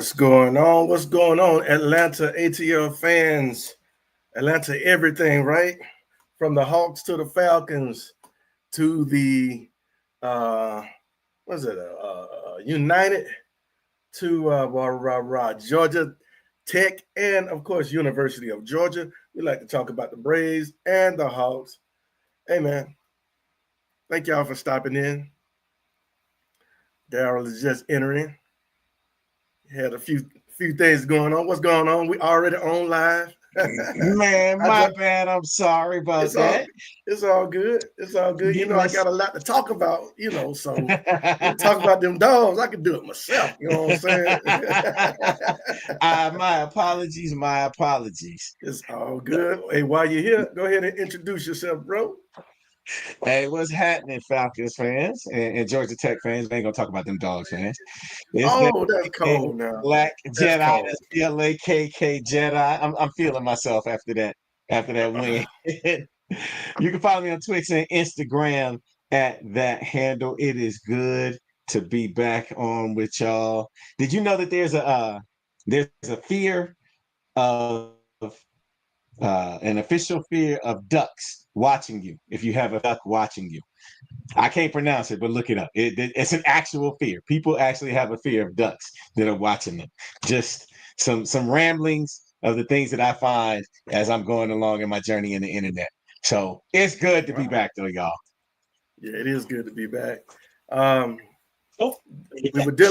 What's going on? What's going on, Atlanta ATL fans? Atlanta everything, right? From the Hawks to the Falcons to the uh what's it? United to Georgia Tech and of course University of Georgia. We like to talk about the Braves and the Hawks. Hey man, thank y'all for stopping in. Daryl is just entering. Had a few things going on. What's going on? We already on live. Man, my bad. I'm sorry about it's all that. it's all good. It's all good. You Getting know, I this. got a lot to talk about, so we talk about them dogs. I can do it myself, you know what I'm saying? My apologies. My apologies. It's all good. Hey, while you're here, go ahead and introduce yourself, bro. Hey, what's happening, Falcons fans and Georgia Tech fans? We ain't gonna talk about them Dogs fans. It's that Oh, that's cold now. Black That's Jedi, cold. that's BLAKK Jedi. I'm feeling myself after that win. You can follow me on Twitter and Instagram at that handle. It is good to be back on with y'all. Did you know that there's a fear of an official fear of ducks watching you if you have a duck watching you? I can't pronounce it, but look it up. It's an actual fear. People actually have a fear of ducks that are watching them. Just some ramblings of the things that I find as I'm going along in my journey in the internet. So it's good to be Wow. back, though, y'all. Yeah, it is good to be back. Um, Oh,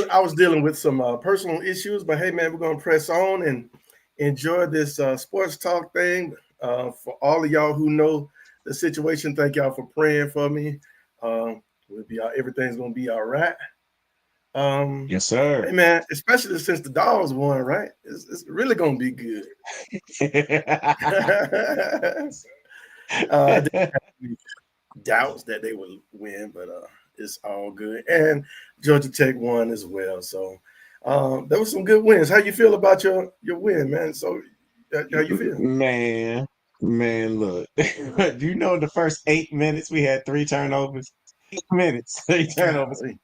I was dealing with some personal issues, but hey, man, we're gonna press on and enjoy this sports talk thing. For all of y'all who know the situation, thank y'all for praying for me. We'll be everything's gonna be all right. yes, sir. Hey, man, especially since the Dogs won, right? It's really gonna be good. I didn't have any doubts that they would win, but it's all good. And Georgia Tech won as well. So there was some good wins. How you feel about your win, man? So how you feel? Man, look. Do you know in the first 8 minutes we had 3 turnovers? 8 minutes, 3 turnovers. Golly.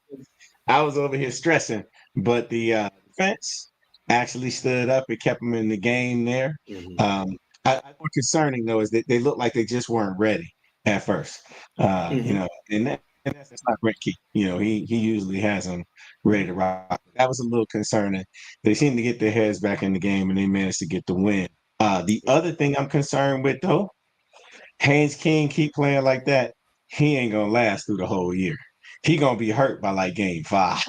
I was over here stressing, but the defense actually stood up. It kept them in the game there. Mhm. What's concerning though is that they looked like they just weren't ready at first. Mhm. And that's not Brett Key. He usually has them ready to rock. That was a little concerning. They seemed to get their heads back in the game, and they managed to get the win. The other thing I'm concerned with though, Haynes King keep playing like that, he ain't gonna last through the whole year. He gonna be hurt by like game 5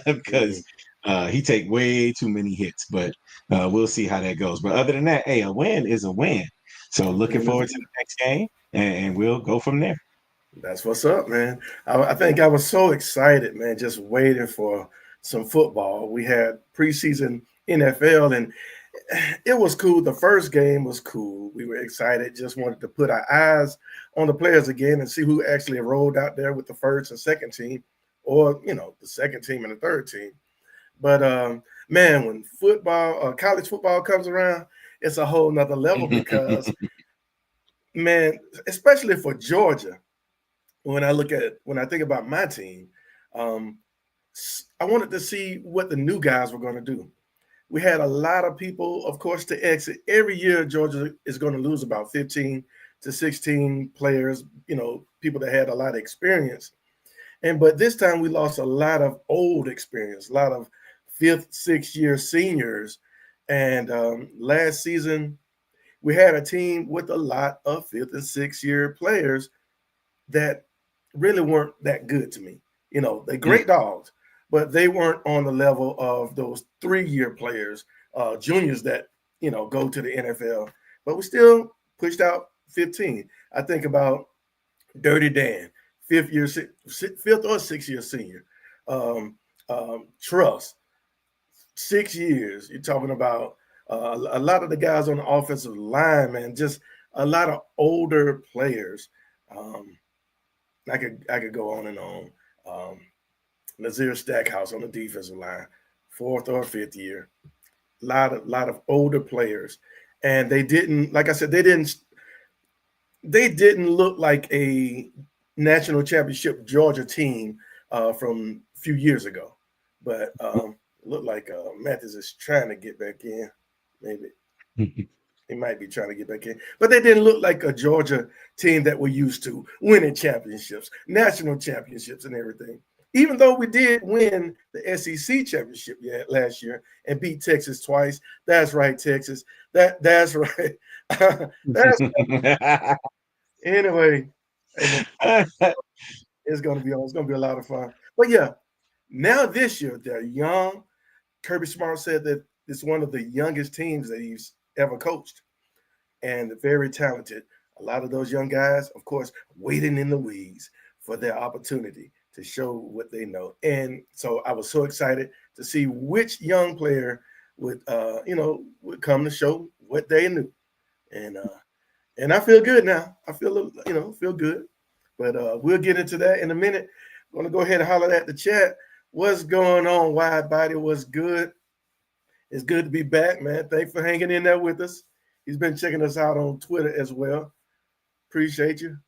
because Mhm. he take way too many hits. But we'll see how that goes. But other than that, hey, a win is a win. So looking forward to the next game, and we'll go from there. That's what's up, man. I think I was so excited, man, just waiting for some football. We had preseason NFL, and it was cool. The first game was cool. We were excited, just wanted to put our eyes on the players again and see who actually rolled out there with the first and second team, or the second team and the third team. But man, when college football comes around, it's a whole nother level because man, especially for Georgia, when I think about my team, um, I wanted to see what the new guys were going to do. We had a lot of people, of course, to exit. Every year, Georgia is going to lose about 15 to 16 players, people that had a lot of experience. But this time we lost a lot of old experience, a lot of fifth, sixth year seniors. And last season, we had a team with a lot of fifth and sixth year players that really weren't that good to me. They Mm. great dogs, but they weren't on the level of those 3 year players, juniors that go to the NFL. But we still pushed out 15. I think about Dirty Dan, fifth or 6 year senior. Um, Truss, 6 years. You're talking about a lot of the guys on the offensive line, man. Just a lot of older players. Um, I could go on and on. Um, Nazir Stackhouse on the defensive line, fourth or fifth year. Lot of older players, and they didn't. Like I said, they didn't look like a national championship Georgia team from a few years ago. But Look like Mathis is trying to get back in. Maybe he might be trying to get back in, but they didn't look like a Georgia team that we're used to winning championships, national championships, and everything. Even though we did win the SEC championship last year and beat Texas twice. That's right, Texas. That's right. That's anyway. Hey man, it's gonna be on. It's gonna be a lot of fun. But yeah, now this year they're young. Kirby Smart said that it's one of the youngest teams that he's ever coached, and very talented. A lot of those young guys, of course, waiting in the weeds for their opportunity to show what they know. And so I was so excited to see which young player would come to show what they knew. And and I feel good now. I feel feel good. But we'll get into that in a minute. I'm gonna go ahead and holler at the chat. What's going on, Wide Body? What's good? It's good to be back, man. Thanks for hanging in there with us. He's been checking us out on Twitter as well. Appreciate you.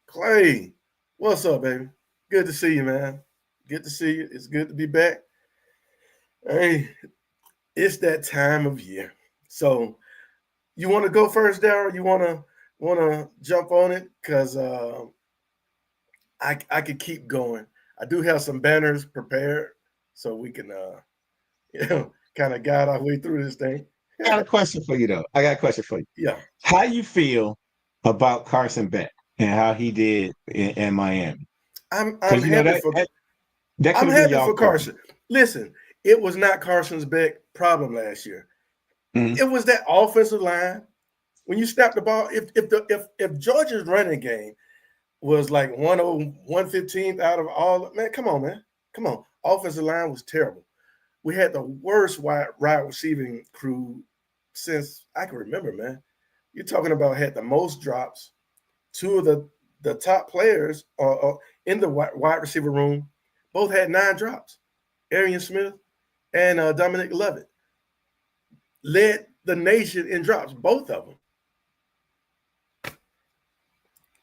Clay, what's up, baby? Good to see you, man. Good to see you. It's good to be back. Hey, it's that time of year. So you want to go first, Daryl? You wanna jump on it? Cause I could keep going. I do have some banners prepared so we can kind of guide our way through this thing. I got a question for you though. I got a question for you. Yeah. How you feel about Carson Beck and how he did in Miami? I'm Because you know happy for that I'm could have been happy y'all for Carson. Listen, it was not Carson's Beck problem last year. Mm-hmm. It was that offensive line. When you snap the ball, if Georgia's running game was like 115th out of all, man, come on, man. Come on. Offensive line was terrible. We had the worst wide receiving crew since I can remember, man. You're talking about had the most drops. Two of the top players in the wide receiver room both had 9 drops. Arian Smith and Dominic Lovett led the nation in drops, both of them.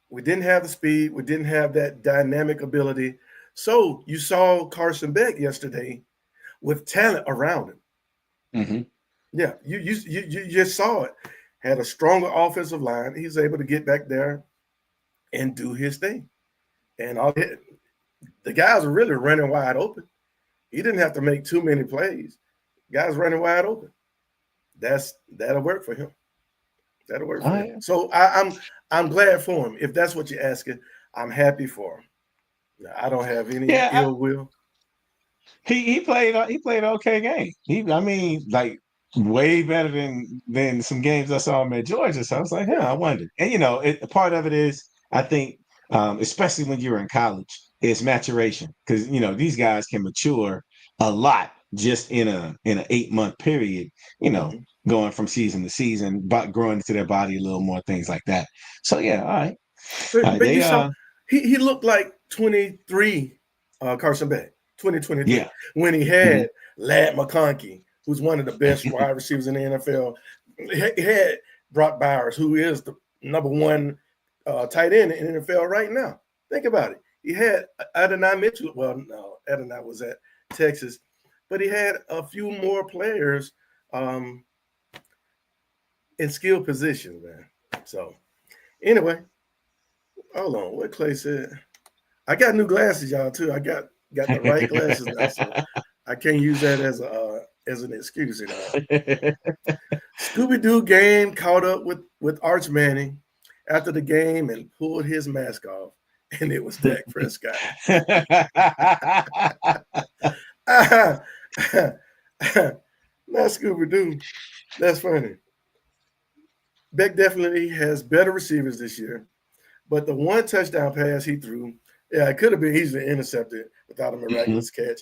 We didn't have the speed. We didn't have that dynamic ability. So you saw Carson Beck yesterday with talent around him. Mm-hmm. Yeah, you just saw it. Had a stronger offensive line. He's able to get back there and do his thing. And the guys are really running wide open. He didn't have to make too many plays. Guys running wide open. That'll work for him. That'll work for him. Yeah. So I'm glad for him. If that's what you're asking, I'm happy for him. I don't have any ill will. He played an okay game. I mean, like way better than some games I saw him at Georgia. So I was like, I wonder. And part of it is I think, especially when you're in college, it's maturation because these guys can mature a lot just in an 8-month period. Going from season to season, but growing into their body a little more, things like that. So yeah, all right. But you saw he looked like 23 Carson Beck, 2023, when he had Ladd McConkey, who's one of the best wide receivers in the NFL. He had Brock Bowers, who is the number 1 tight end in the NFL right now. Think about it. He had Adonai Mitchell. Well, no, Adonai was at Texas, but he had a few more players in skill positions, man. So anyway, hold on. What Clay said? I got new glasses, y'all, too. I got the right glasses now, so I can't use that as an excuse. Scooby-Doo game caught up with Arch Manning after the game and pulled his mask off, and it was Dak Prescott. Not Scooby-Doo. That's funny. Beck definitely has better receivers this year, but the one touchdown pass he threw, it could have been easily intercepted without a miraculous catch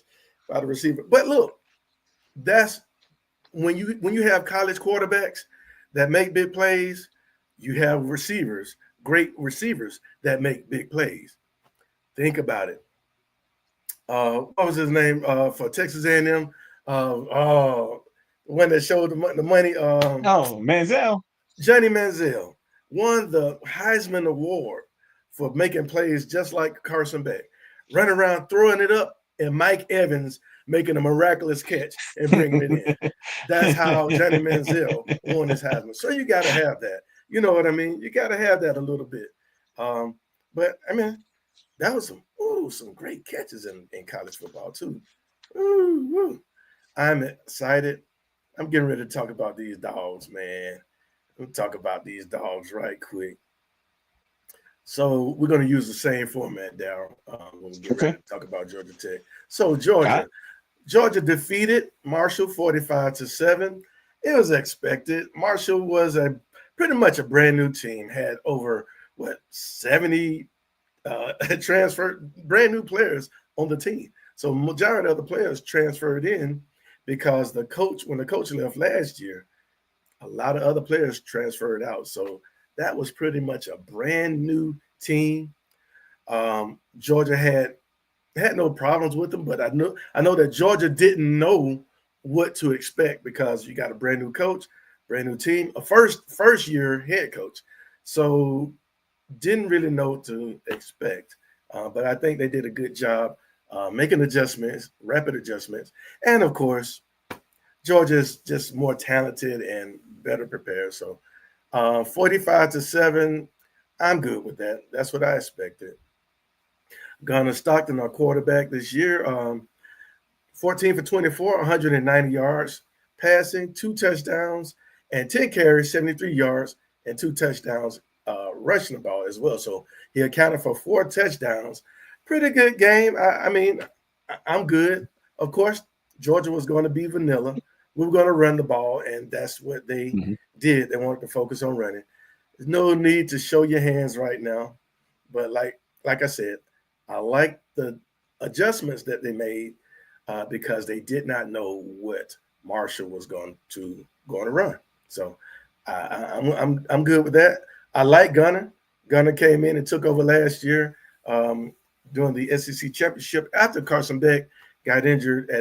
by the receiver. But look, that's when you have college quarterbacks that make big plays, you have receivers, great receivers that make big plays. Think about it. What was his name for Texas A&M? One that showed the money. Manziel. Johnny Manziel won the Heisman Award for making plays just like Carson Beck, running around throwing it up, and Mike Evans making a miraculous catch and bringing it in. That's how Johnny Manziel won his Heisman. So you got to have that. You know what I mean? You got to have that a little bit. But I mean, that was some great catches in college football too. Ooh. I'm excited. I'm getting ready to talk about these dogs, man. We'll talk about these dogs right quick. So we're going to use the same format, Daryl, when we get ready Okay. to talk about Georgia Tech. So Got Georgia defeated Marshall 45-7. It was expected. Marshall was a pretty much a brand new team. Had over 70 transferred brand new players on the team. So majority of the players transferred in because when the coach left last year, a lot of other players transferred out. So that was pretty much a brand new team. Georgia had no problems with them, but I know that Georgia didn't know what to expect because you got a brand new coach, brand new team, a first year head coach. So didn't really know what to expect. But I think they did a good job making adjustments, rapid adjustments. And of course, Georgia's just more talented and better prepared. So 45-7, I'm good with that. That's what I expected. Gunnar Stockton, our quarterback this year, 14 for 24, 190 yards passing, 2 touchdowns, and 10 carries, 73 yards, and 2 touchdowns rushing the ball as well. So he accounted for 4 touchdowns. Pretty good game. I mean, I'm good. Of course, Georgia was going to be vanilla. We were going to run the ball, and that's what they it. did. They wanted to focus on running. There's no need to show your hands right now. But like I said, I like the adjustments that they made because they did not know what Marshall was going to run. So I'm good with that. I like Gunner. Gunner came in and took over last year during the SEC championship after Carson Beck got injured in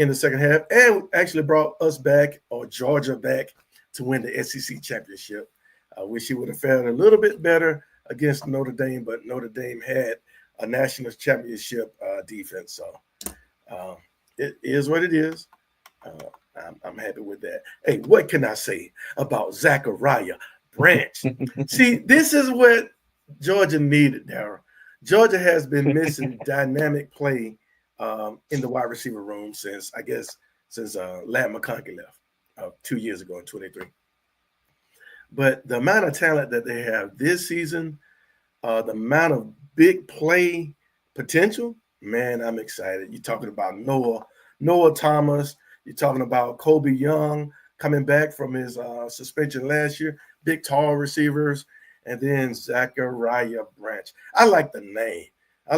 the second half, and actually brought us back or Georgia back to win the SEC championship. I wish he would have fared a little bit better against Notre Dame, but Notre Dame had a national championship defense. So it is what it is. I'm happy with that. Hey, what can I say about Zachariah Branch? See, this is what Georgia needed, Darryl. Georgia has been missing dynamic play in the wide receiver room since Lat McConkey left 2 years ago in 23. But the amount of talent that they have this season, the amount of big play potential, man, I'm excited. You're talking about Noah Thomas. You're talking about Kobe Young coming back from his suspension last year. Big, tall receivers. And then Zachariah Branch. I like the name. I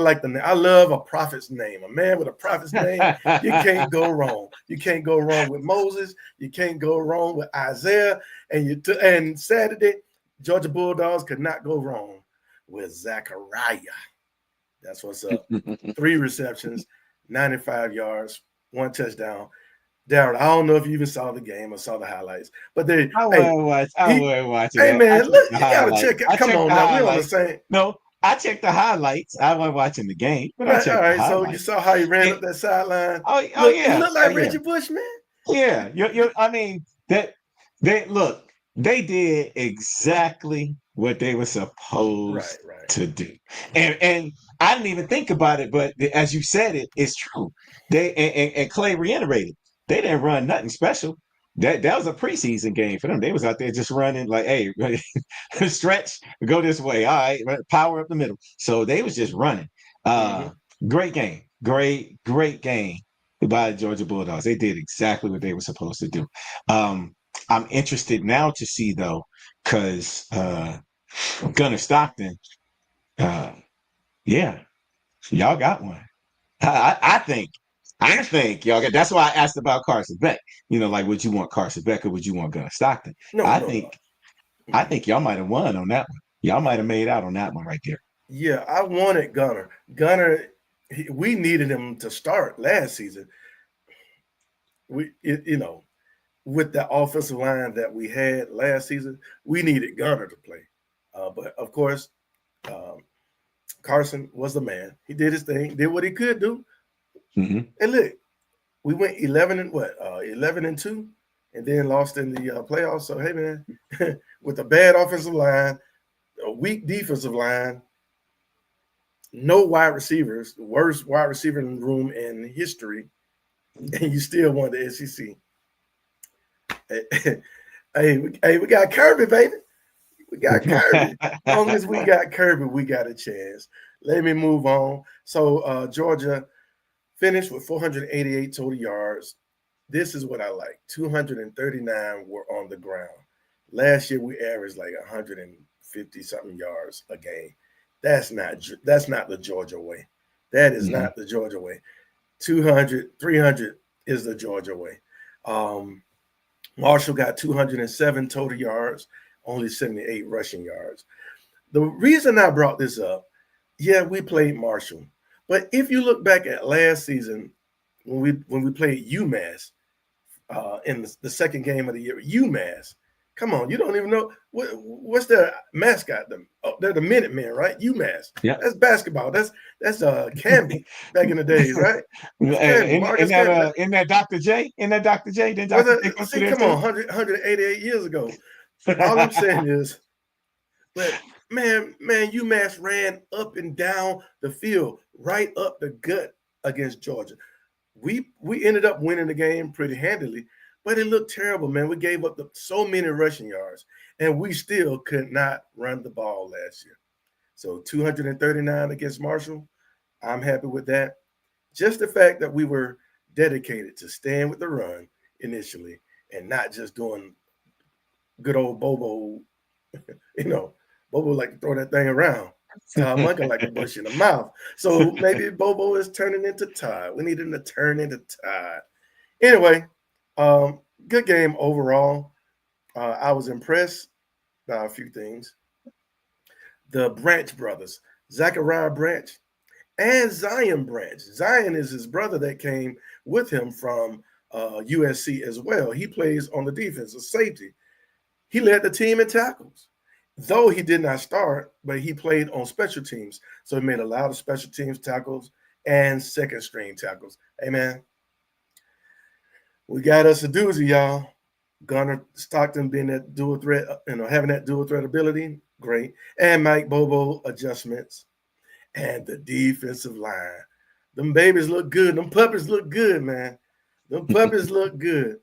love a prophet's name. A man with a prophet's name, you can't go wrong. You can't go wrong with Moses. You can't go wrong with Isaiah. And Saturday, Georgia Bulldogs could not go wrong with Zachariah. That's what's up. 3 receptions, 95 yards, 1 touchdown. Darren, I don't know if you even saw the game or saw the highlights, but I would watch hey it. I man, checked look, the you gotta highlights. check it. I Come checked on the now, we're on the highlights. same. No, I checked the highlights. I wasn't watching the game, but I Right, all checked the right. So you highlights. saw how he ran And, up that sideline. oh Look, he yeah, looked oh like yeah. Reggie Bush, man. Yeah, I mean that they look, they did exactly what they were Right, supposed right. to do. And I didn't even think about it, but as you said it, it's true. And Clay reiterated, they didn't run nothing special. That was a preseason game for them. They was out there just running like, hey, stretch, go this way. All right, power up the middle. So they was just running. Mm-hmm. Great game. Great game by the Georgia Bulldogs. They did exactly what they were supposed to do. I'm interested now to see though, because Gunnar Stockton, uh, yeah, y'all got one. I think. I think y'all got. That's why I asked about Carson Beck. Like would you want Carson Beck or would you want Gunnar Stockton? No, I no, no. think. I Mm-mm. think y'all might have won on that one. Y'all might have made out on that one right there. Yeah, I wanted Gunner. We needed him to start last season. With the offensive line that we had last season, we needed Gunner to play. But of course, um, Carson was the man. He did his thing, did what he could do. Mm-hmm. And look, we went 11-2, and then lost in the playoffs. So hey, man, with a bad offensive line, a weak defensive line, no wide receivers, the worst wide receiver room in history, and you still won the SEC. Hey, we got Kirby, baby. We got Kirby. Long as we got Kirby, we got a chance. Let me move on. So Georgia finished with 488 total yards. This is what I like. 239 were on the ground. Last year we averaged like 150 something yards a game. That's not the Georgia way. That is Mm-hmm. not the Georgia way. 200, 300 is the Georgia way. Um, Marshall got 207 total yards, only 78 rushing yards. The reason I brought this up, yeah, we played Marshall, but if you look back at last season when we played UMass in the second game of the year, UMass. Come on, you don't even know what's their mascot? They're the Minutemen, right? UMass. Yep. That's basketball. That's Camby back in the days, right? That's Camby, In Marcus Camby. in that Dr. J, in that Dr. J, didn't Dr. J go through See, there come on, too? 188 years ago. All I'm saying is, but man, UMass ran up and down the field, right up the gut against Georgia. We ended up winning the game pretty handily, but it looked terrible, man. We gave up so many rushing yards, and we still could not run the ball last year. So 239 against Marshall, I'm happy with that. Just the fact that we were dedicated to staying with the run initially and not just doing good old Bobo, you know, Bobo like to throw that thing around. Todd Munkin like a bush in the mouth. So maybe Bobo is turning into Todd. We need him to turn into Todd. Anyway, good game overall. I was impressed by a few things. The Branch brothers, Zachariah Branch and Zion Branch. Zion is his brother that came with him from USC as well. He plays on the defensive safety. He led the team in tackles. Though he did not start, but he played on special teams. So he made a lot of special teams tackles and second string tackles. Hey, man, we got us a doozy, y'all. Gunnar Stockton being that dual threat, having that dual threat ability, great. And Mike Bobo adjustments and the defensive line. Them babies look good. Them puppies look good, man. Them puppies look good.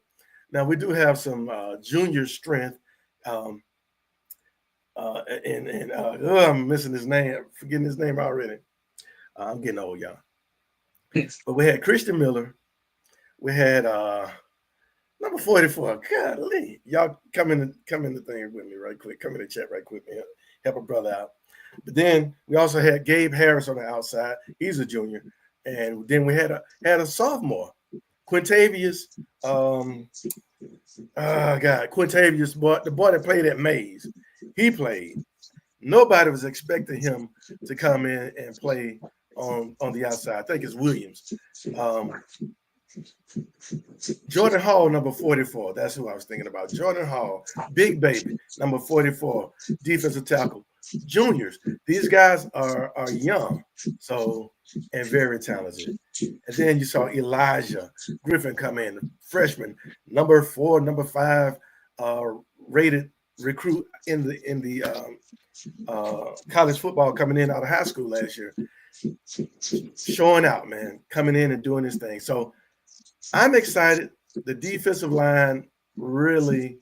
Now we do have some junior strength. I'm missing his name. I'm forgetting his name already. I'm getting old, y'all. But we had Christian Miller. We had number 44. Golly. Y'all come in the thing with me right quick. Come in the chat right quick, man. Help a brother out. But then we also had Gabe Harris on the outside. He's a junior. And then we had a sophomore, Quintavious. Quintavious, the boy that played at Mays. He played. Nobody was expecting him to come in and play on the outside. I think it's Williams. Jordan Hall, number 44. That's who I was thinking about. Jordan Hall, big baby, number 44, defensive tackle. Juniors. These guys are young, so and very talented. And then you saw Elijah Griffin come in, freshman, number 4, number 5, rated recruit in the college football coming in out of high school last year. Showing out, man, coming in and doing his thing. So I'm excited. The defensive line really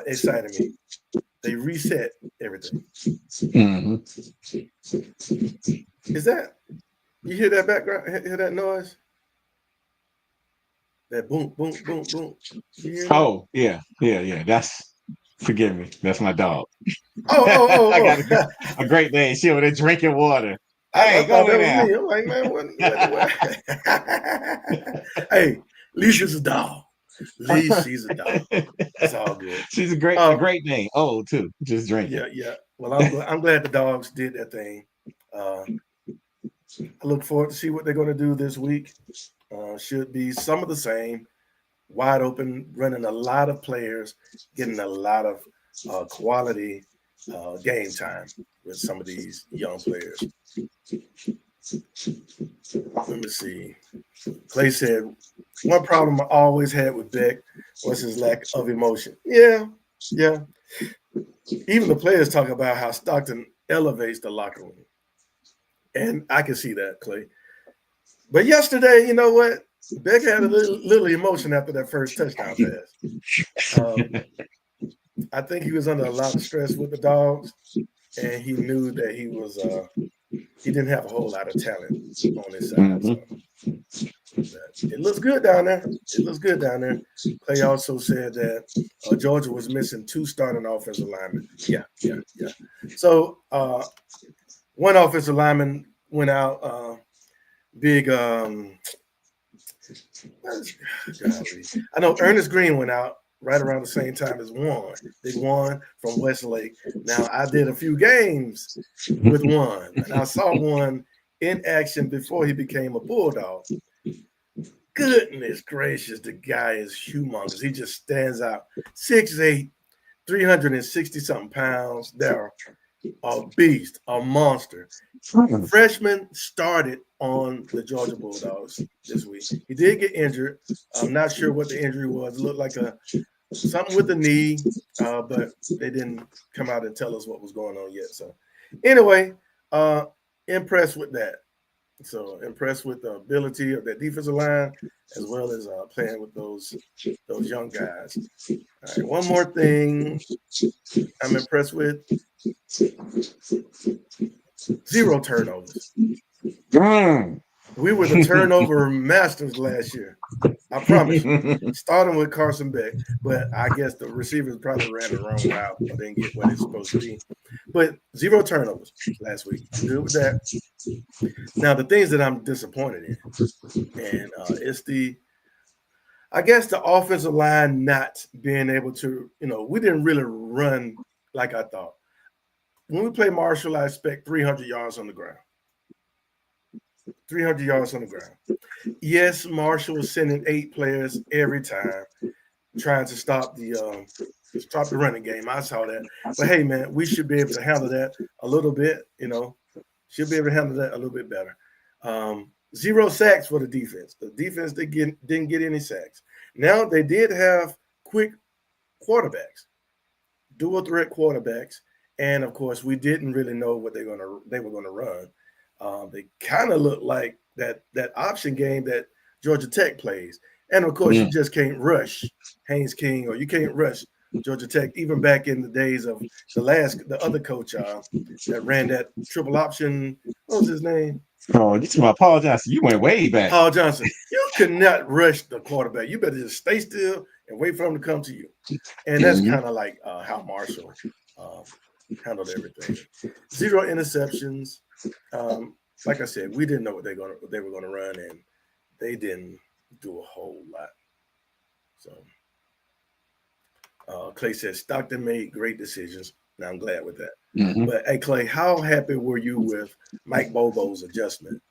excited me. They reset everything. Mm-hmm. Is that you hear that background? Hear that noise? That boom, boom, boom, boom. You hear that? Oh, yeah. That's forgive me. That's my dog. I got Oh. a great day. She over there drinking water. I Hey, thought go that in was there. me. I'm like, man, what? Hey, at least she's a dog. At least she's a dog. It's all good. She's a great name. Oh, too. Just drinking. Yeah. Well, I'm glad the Dogs did that thing. I look forward to see what they're going to do this week. Should be some of the same, wide open, running a lot of players, getting a lot of quality game time with some of these young players. Let me see. Clay said, one problem I always had with Beck was his lack of emotion. Yeah, yeah. Even the players talk about how Stockton elevates the locker room. And I can see that, Clay. But yesterday, you know what? Beck had a little emotion after that first touchdown pass. I think he was under a lot of stress with the Dogs, and he knew that he didn't have a whole lot of talent on his side. So it looks good down there. It looks good down there. Clay also said that Georgia was missing 2 starting offensive linemen. Yeah, yeah, yeah. So one offensive lineman went out. Big. Golly. I know Ernest Green went out right around the same time as Juan. Big Juan from Westlake. Now I did a few games with Juan, and I saw Juan in action before he became a Bulldog. Goodness gracious, the guy is humongous. He just stands out. 6'8", 360 something pounds. They're a beast, a monster. Freshman started on the Georgia Bulldogs this week. He did get injured. I'm not sure what the injury was. It looked like something with the knee, but they didn't come out and tell us what was going on yet. So anyway, impressed with that. So impressed with the ability of that defensive line as well as playing with those young guys. All right, one more thing I'm impressed with: 0 turnovers. We were the turnover masters last year. I promise you. Starting with Carson Beck, but I guess the receivers probably ran the wrong route or didn't get what it's supposed to be. But 0 turnovers last week. I'm good with that. Now the things that I'm disappointed in, and it's I guess the offensive line not being able to, we didn't really run like I thought. When we play Marshall, I expect 300 yards on the ground. 300 yards on the ground. Yes, Marshall was sending 8 players every time, trying to stop the running game. I saw that. But hey, man, we should be able to handle that a little bit, should be able to handle that a little bit better. 0 sacks for the defense. The defense didn't get any sacks. Now they did have quick quarterbacks, dual threat quarterbacks, and of course we didn't really know what they were gonna run. They kind of look like that option game that Georgia Tech plays, and of course you just can't rush Haynes King, or you can't rush Georgia Tech. Even back in the days of the other coach that ran that triple option, what was his name? Oh, you talking about Paul Johnson? You went way back. Paul Johnson. You could not rush the quarterback. You better just stay still and wait for him to come to you. And that's kind of like how Marshall handled everything. 0 interceptions. Like I said, we didn't know what they were going to run, and they didn't do a whole lot. So Clay says Stockton made great decisions. Now I'm glad with that. But hey, Clay, how happy were you with Mike Bobo's adjustment?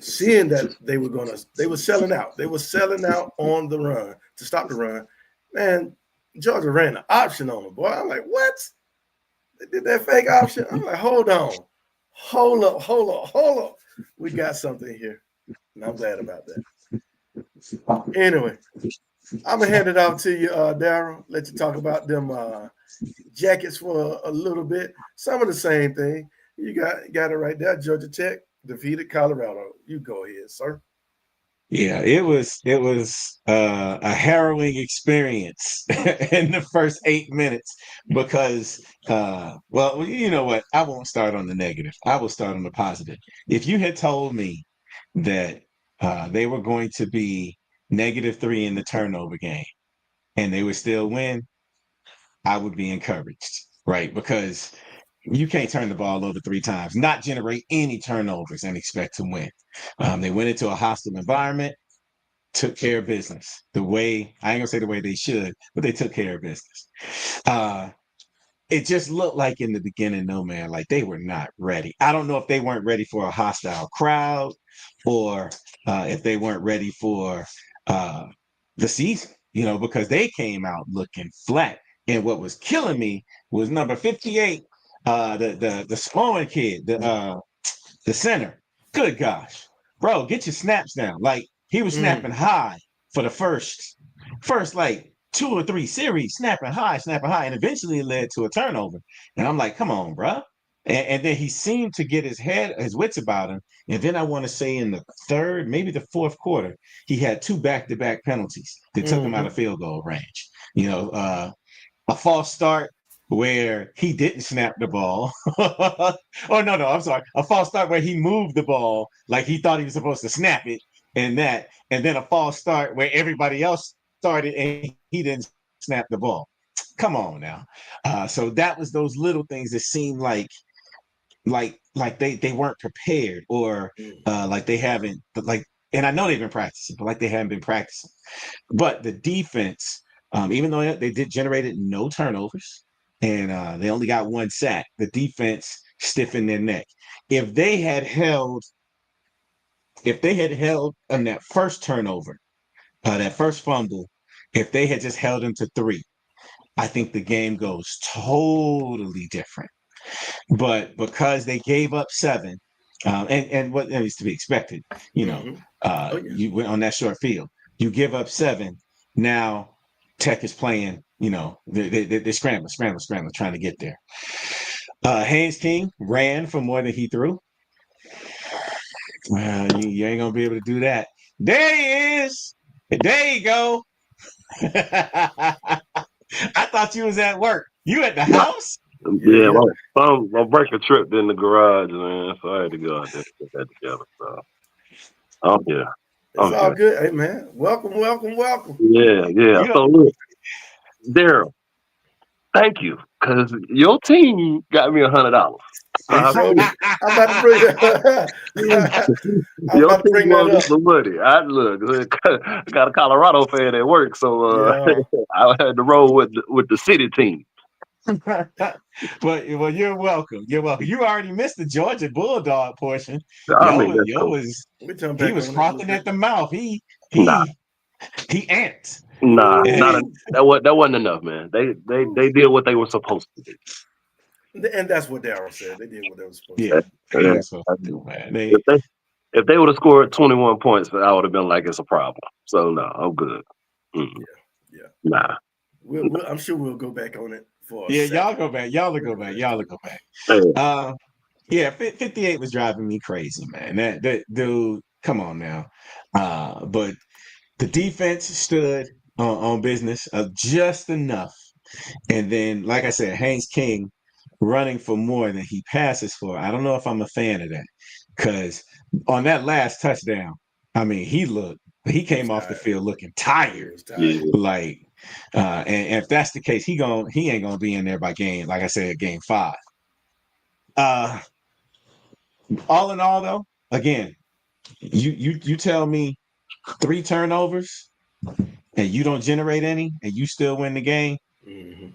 Seeing that they were selling out. They were selling out on the run to stop the run. Man, Georgia ran the option on them, boy. I'm like, what? They did that fake option? I'm like, hold on. Hold up. We got something here. And I'm glad about that. Anyway, I'm going to hand it off to you, Daryl. Let you talk about them Jackets for a little bit. Some of the same thing. You got it right there. Georgia Tech defeated Colorado. You go ahead, sir. Yeah, it was a harrowing experience in the first 8 minutes because well, you know what? I won't start on the negative. I will start on the positive. If you had told me that they were going to be -3 in the turnover game and they would still win, I would be encouraged, right? Because you can't turn the ball over 3 times, not generate any turnovers and expect to win. They went into a hostile environment, took care of business I ain't gonna say the way they should, but they took care of business. It just looked like in the beginning, no man, like they were not ready. I don't know if they weren't ready for a hostile crowd or if they weren't ready for the season, because they came out looking flat. And what was killing me was number 58, the Sloan kid, the center. Good gosh, bro, get your snaps down. Like he was snapping Mm. high for the first like 2 or 3 series, snapping high, and eventually it led to a turnover. And I'm like, come on, bro. And then he seemed to get his wits about him. And then I want to say in the third, maybe the fourth quarter, he had 2 back-to-back penalties that took him out of Mm-hmm. field goal range. A false start where he didn't snap the ball. Oh no, I'm sorry. A false start where he moved the ball like he thought he was supposed to snap it, and then a false start where everybody else started and he didn't snap the ball. Come on now. So that was those little things that seemed like they weren't prepared, or Mm-hmm. like they haven't, but like, and I know they've been practicing, but like they haven't been practicing. But the defense, even though they did generated no turnovers and they only got 1 sack, the defense stiffened their neck. If they had held, if they had held on that first turnover, that first fumble, if they had just held them to 3, I think the game goes totally different. But because they gave up 7, and what is to be expected, Mm-hmm. Oh yeah. you went on that short field, you give up 7. Now Tech is playing, they're scrambling, trying to get there. Haynes King ran for more than he threw. Well, you ain't gonna be able to do that. There he is. There you go. I thought you was at work. You at the house? Yeah, Yeah, yeah. my breaker tripped in the garage, man, so I had to go out there and put that together. So I'm here. It's I'm all here. good. Hey man. Welcome, welcome, welcome. Yeah, yeah. You know, So look, Daryl, thank you, because your team got me $100. So They I showed me. I'm about to bring I'm your about to team bring that won me up. some money. I look, I got a Colorado fan at work, so Yeah. I had to roll with the city team. but well, you're welcome. You're welcome. You already missed the Georgia Bulldog portion. I mean, that's Yo cool. was We jump he back was on it a little frothing bit. at the mouth. Nah, He amped. nah, not a, Woo. that wasn't enough, man. They did what they were supposed to do. And that's what Daryl said. They did what they were supposed to Yeah, Yeah, do. they yeah. was supposed to do, man. If they would have scored 21 points, I would have been like, it's a problem. So no, I'm good. Mm, Yeah. Yeah. nah. I'm sure we'll go back on it for a Yeah, y'all second. go back. Y'all will We'll go go back. back Y'all will on go back. Hey, Uh, yeah, 58 was driving me crazy, man. That dude, come on now. But the defense stood on business just enough. And then, like I said, Haynes King running for more than he passes for. I don't know if I'm a fan of that, because on that last touchdown, I mean, he He was came off the tired. field looking He tired. was tired. yeah, Like, and if that's the case, he ain't gonna be in there by game. Like I said, game 5. Uh, all in all, though, again, you tell me 3 turnovers and you don't generate any, and you still win the game. Hmm.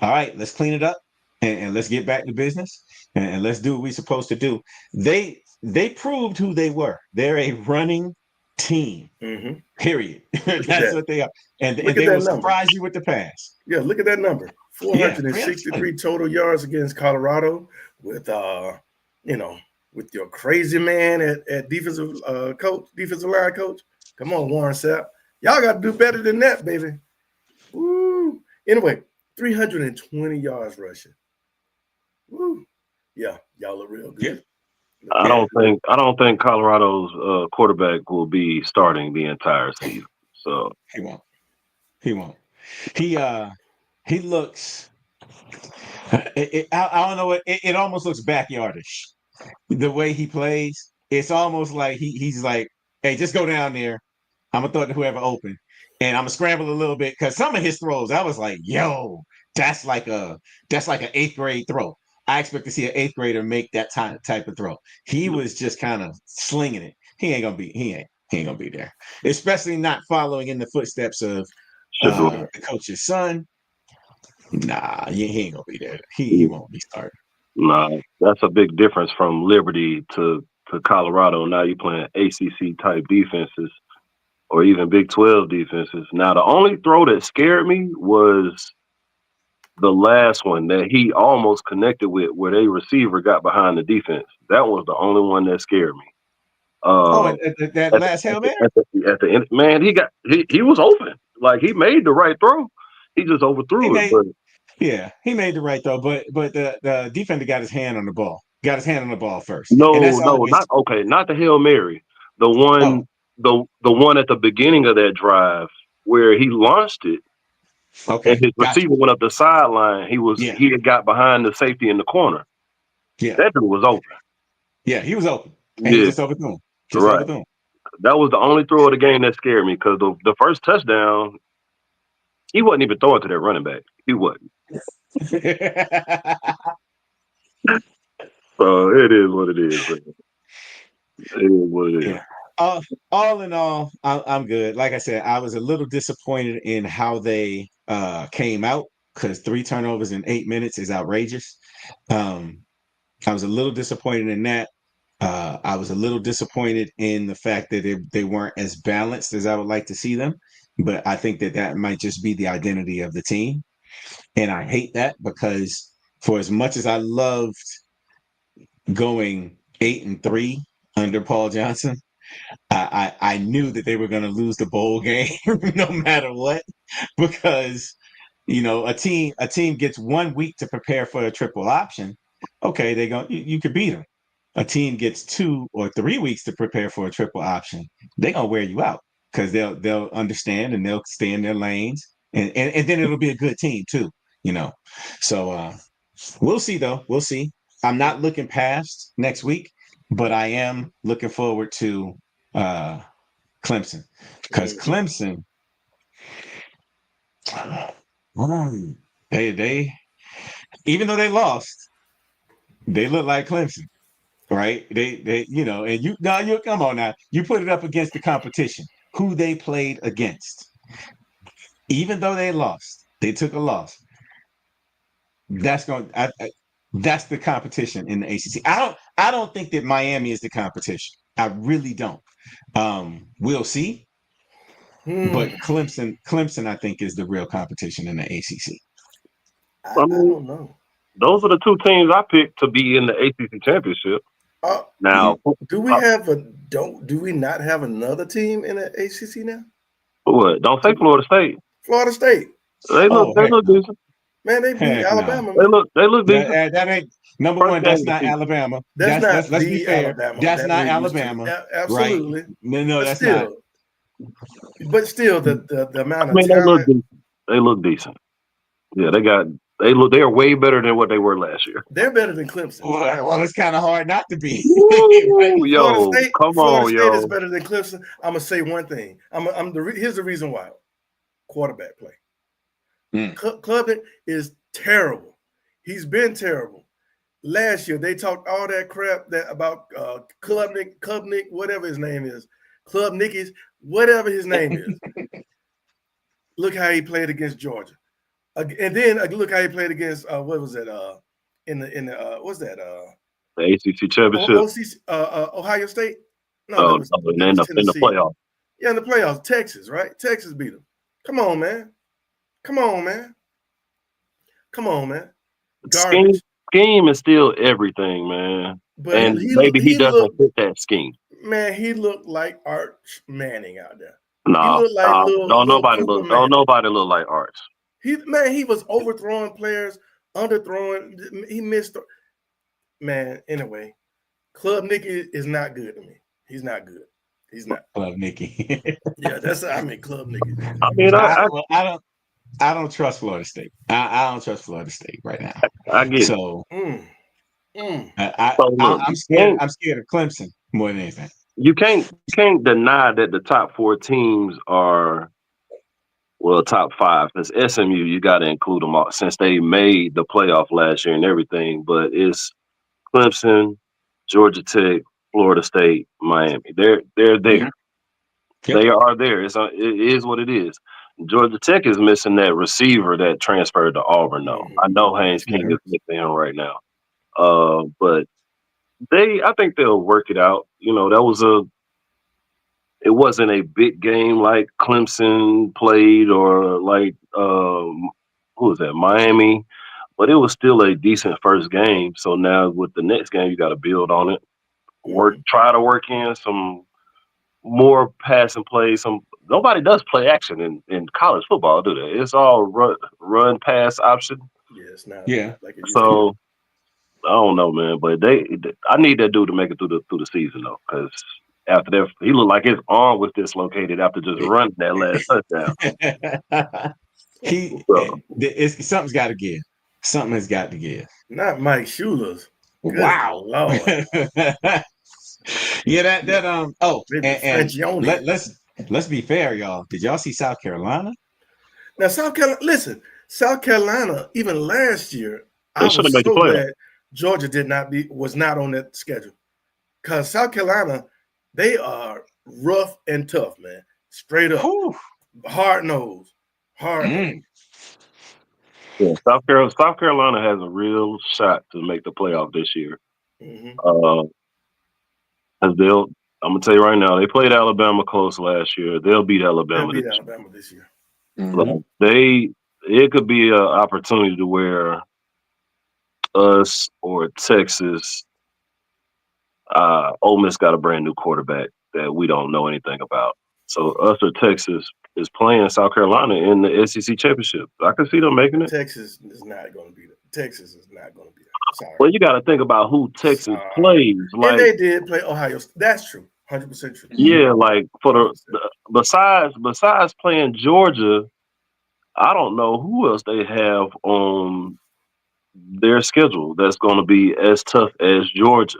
All right, let's clean it up and let's get back to business and let's do what we're supposed to do. They proved who they were. They're a running team. Hmm. Period. Look at That's that. what they are, and Look at they that will number. surprise you with the pass. Yeah, look at that number. Yeah, 320. 463 total yards against Colorado with you know, with your crazy man at defensive line coach. Come on, Warren Sapp. Y'all got to do better than that, baby. Woo. Anyway, 320 yards rushing. Woo. Yeah, y'all look real Yeah, good. Look I real yeah. don't good. think I don't think Colorado's quarterback will be starting the entire season. So He won't. He won't. He uh he looks. I don't know. It almost looks backyardish. The way he plays, it's almost like he's like, hey, just go down there. I'm gonna throw it to whoever open, and I'm gonna scramble a little bit because some of his throws, I was like, yo, that's like a that's like an 8th grade throw. I expect to see an 8th grader make that type of throw. He was just kind of slinging it. He ain't gonna be there, especially not following in the footsteps of Shador, the coach's son. Nah, he ain't gonna be there. He won't be starting. nah, that's a big difference from Liberty to Colorado. Now you're playing ACC type defenses or even Big 12 defenses. Now the only throw that scared me was the last one that he almost connected with, where they receiver got behind the defense. That was the only one that scared me. Oh, Uh, that at the, last Hail Mary? at the end, man, he was open. Like he made the right throw. He just He overthrew it. made But he made the right throw, but the defender got his hand on the ball. Got his hand on the ball first. And no, that's no, always not okay. Not the Hail Mary. The oh, one, the one at the beginning of that drive where he launched it and okay. his Gotcha. receiver went up the sideline. Yeah. He had got behind the safety in the corner. Yeah. That dude was open. Yeah. He was open. And he Yeah, just overthrew him. Just right. overthrew him. That was the only throw of the game that scared me because the first touchdown, he wasn't even throwing to that running back. He wasn't. So it is what it is, man. It is what it is. Yeah. Uh, all in all, I'm good. Like I said, I was a little disappointed in how they came out because 3 turnovers in 8 minutes is outrageous. Um, I was a little disappointed in that. I was a little disappointed in the fact that they weren't as balanced as I would like to see them. But I think that might just be the identity of the team. And I hate that because for as much as I loved going 8-3 under Paul Johnson, I knew that they were going to lose the bowl game no matter what, because a team gets 1 week to prepare for a triple option. Okay, you could beat them. A team gets 2 or 3 weeks to prepare for a triple option. They're gonna wear you out because they'll understand and they'll stay in their lanes, and then it'll be a good team too. You know, so we'll see though. We'll see. I'm not looking past next week, but I am looking forward to uh, Clemson because Mhm. Clemson, they even though they lost, they look like Clemson, right? They and you come on now, you put it up against the competition, who they played against. Even though they lost, they took a loss. That's the competition in the ACC. I don't think that Miami is the competition. I really don't. We'll see. Hmm. But Clemson, I think, is the real competition in the ACC. I I mean, don't know. those are the two teams I picked to be in the ACC championship. Uh, Now, do we have a don't do we not have another team in the ACC now? what? Don't say Florida State. Florida State. Oh, They heck look no. decent. Man, they beat Heck no. Alabama, man. They look decent. That ain't number First one. game That's of the not season. Alabama. That's That's not let's be the fair. Alabama That's that not we're used to. Alabama, right? Absolutely. No, But that's not. still, the amount I of mean, they look talent, decent. They look decent. Yeah, they are way better than what they were last year. they're better than Clemson. Well, it's kind of hard not to be. Right? Woo, yo, come Florida on, State is yo. better than Clemson. I'm gonna say one thing. Here's the reason why. Quarterback play. Mm. Klubnik is terrible. He's been terrible. Last year they talked all that crap that about Klubnik, whatever his name is, Klubnikis, whatever his name is. Look how he played against Georgia, and then look how he played against what was it? In the what's that? The ACC championship. Ohio State. No, that was And that was in the Tennessee. playoff. Yeah, in the playoffs, Texas, right? Texas beat them. Come on, man. Come on, man. Come on, man. Scheme Garbage. scheme is still everything, man. But And he maybe he he doesn't looked fit that scheme. man. He looked like Arch Manning out there. He No, looked like little Cooper don't Manning. nobody look like Arch. He was overthrowing players, underthrowing. He missed. Man, anyway, Club Nicky is not good to me. He's not good. He's not. Love Nikki. Yeah, Club Nicky. I mean, I don't trust Florida State. I don't trust Florida State right now. I get it. So Mm, mm. So look, I'm scared. I'm scared of Clemson more than anything. you can't deny that the top four teams are top five. Because SMU, you got to include them all since they made the playoff last year and everything. But it's Clemson, Georgia Tech, Florida State, Miami. They're Mhm. there. Yep. They are there. It is what it is. Georgia Tech is missing that receiver that transferred to Auburn. Though Mm-hmm. I know Haynes King Mhm. is missing him right now. But I think they'll work it out. It wasn't a big game like Clemson played or like who was that? Miami, but it was still a decent first game. So now with the next game, you got to build on it. Try to work in some more passing plays. Nobody does play action in college football, do they? It's all run pass option. Yeah, it's not Yeah. like it used to be. So I don't know, man, but I need that dude to make it through the season though, because after that, he looked like his arm was dislocated after just running that last touchdown. Something's got to give. Something has got to give. Not Mike Shula's. Good Wow. Lord. Yeah, that oh, Maybe and Francione. let's be fair, y'all. Did y'all see South Carolina? Now, South Carolina, even last year, They I should have was made the so playoff. glad Georgia was not on that schedule. Because South Carolina, they are rough and tough, man. Straight up. Whew. Hard nose. Hard nose. Yeah, South Carolina has a real shot to make the playoff this year. Mm-hmm. As I'm gonna tell you right now, they played Alabama close last year. They'll beat Alabama. They'll beat Alabama this year. Mm-hmm. It could be an opportunity to where us or Texas, Ole Miss got a brand new quarterback that we don't know anything about. So us or Texas is playing South Carolina in the SEC championship. I can see them making it. Texas is not going to beat it. Texas is not going to beat it. Sorry. Well, you got to think about who Texas plays. Like, and they did play Ohio. That's true. 100% true. Yeah, like for the besides playing Georgia, I don't know who else they have on their schedule that's going to be as tough as Georgia.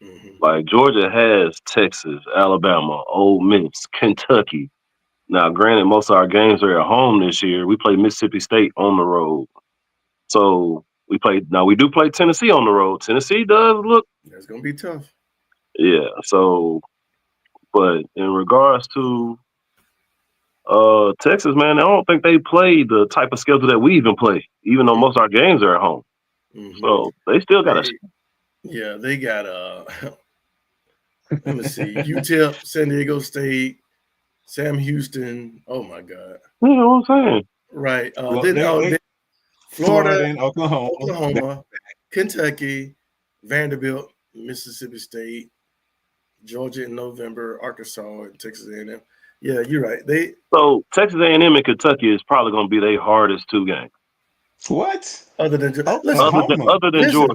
Mm-hmm. Like Georgia has Texas, Alabama, Ole Miss, Kentucky. Now, granted, most of our games are at home this year. We play Mississippi State on the road, so we do play Tennessee on the road. Tennessee does look. That's going to be tough. Yeah. So, but in regards to Texas, man, I don't think they play the type of schedule that we even play, even though most of our games are at home. Mm-hmm. So they still got to. Yeah, they got let me see, UTEP, San Diego State, Sam Houston. Oh my God. You know what I'm saying? Right. Florida and Oklahoma, Kentucky, Vanderbilt, Mississippi State, Georgia in November, Arkansas, and Texas A&M. Yeah, you're right. So Texas A&M and Kentucky is probably going to be their hardest two games. What? Other than Georgia. Other than Georgia.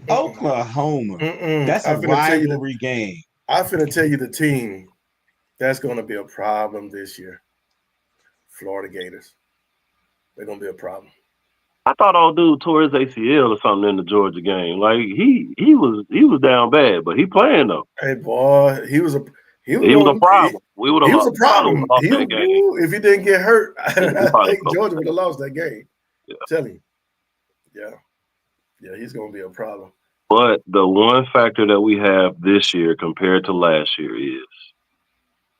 Oklahoma. That's a rivalry game. I'm finna tell you the team that's going to be a problem this year. Florida Gators. They're going to be a problem. I thought old dude tore his ACL or something in the Georgia game. Like he was down bad, but he playing though. Hey boy, he was a problem. We would have lost. He was a problem. That game. If he didn't get hurt, I think Georgia would have lost that game. Yeah. Tell him. Yeah, he's going to be a problem. But the one factor that we have this year compared to last year is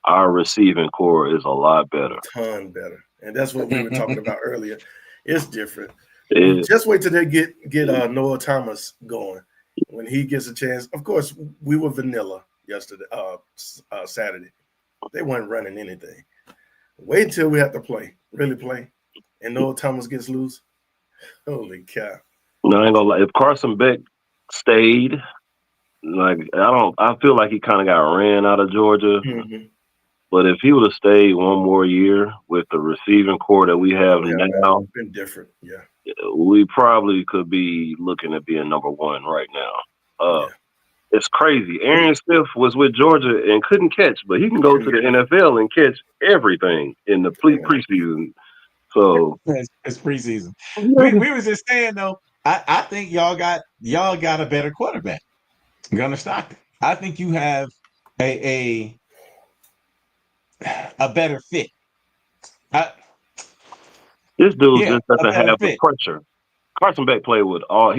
our receiving core is a lot better. A ton better. And that's what we were talking about earlier. It's different. Yeah. Just wait till they get Noah Thomas going. When he gets a chance. Of course, we were vanilla yesterday, Saturday. They weren't running anything. Wait until we have to really play, and Noah Thomas gets loose. Holy cow. No, I ain't gonna lie. If Carson Beck stayed, I feel like he kind of got ran out of Georgia. Mm-hmm. But if he would have stayed one more year with the receiving core that we have now, been different. Yeah, we probably could be looking at being number one right now. It's crazy. Arian Smith was with Georgia and couldn't catch, but he can go to the NFL and catch everything in the preseason. So it's preseason. We was just saying though. I think y'all got a better quarterback, Gunnar Stockton. I think you have a better fit. This dude just doesn't have the pressure. Carson Beck played with all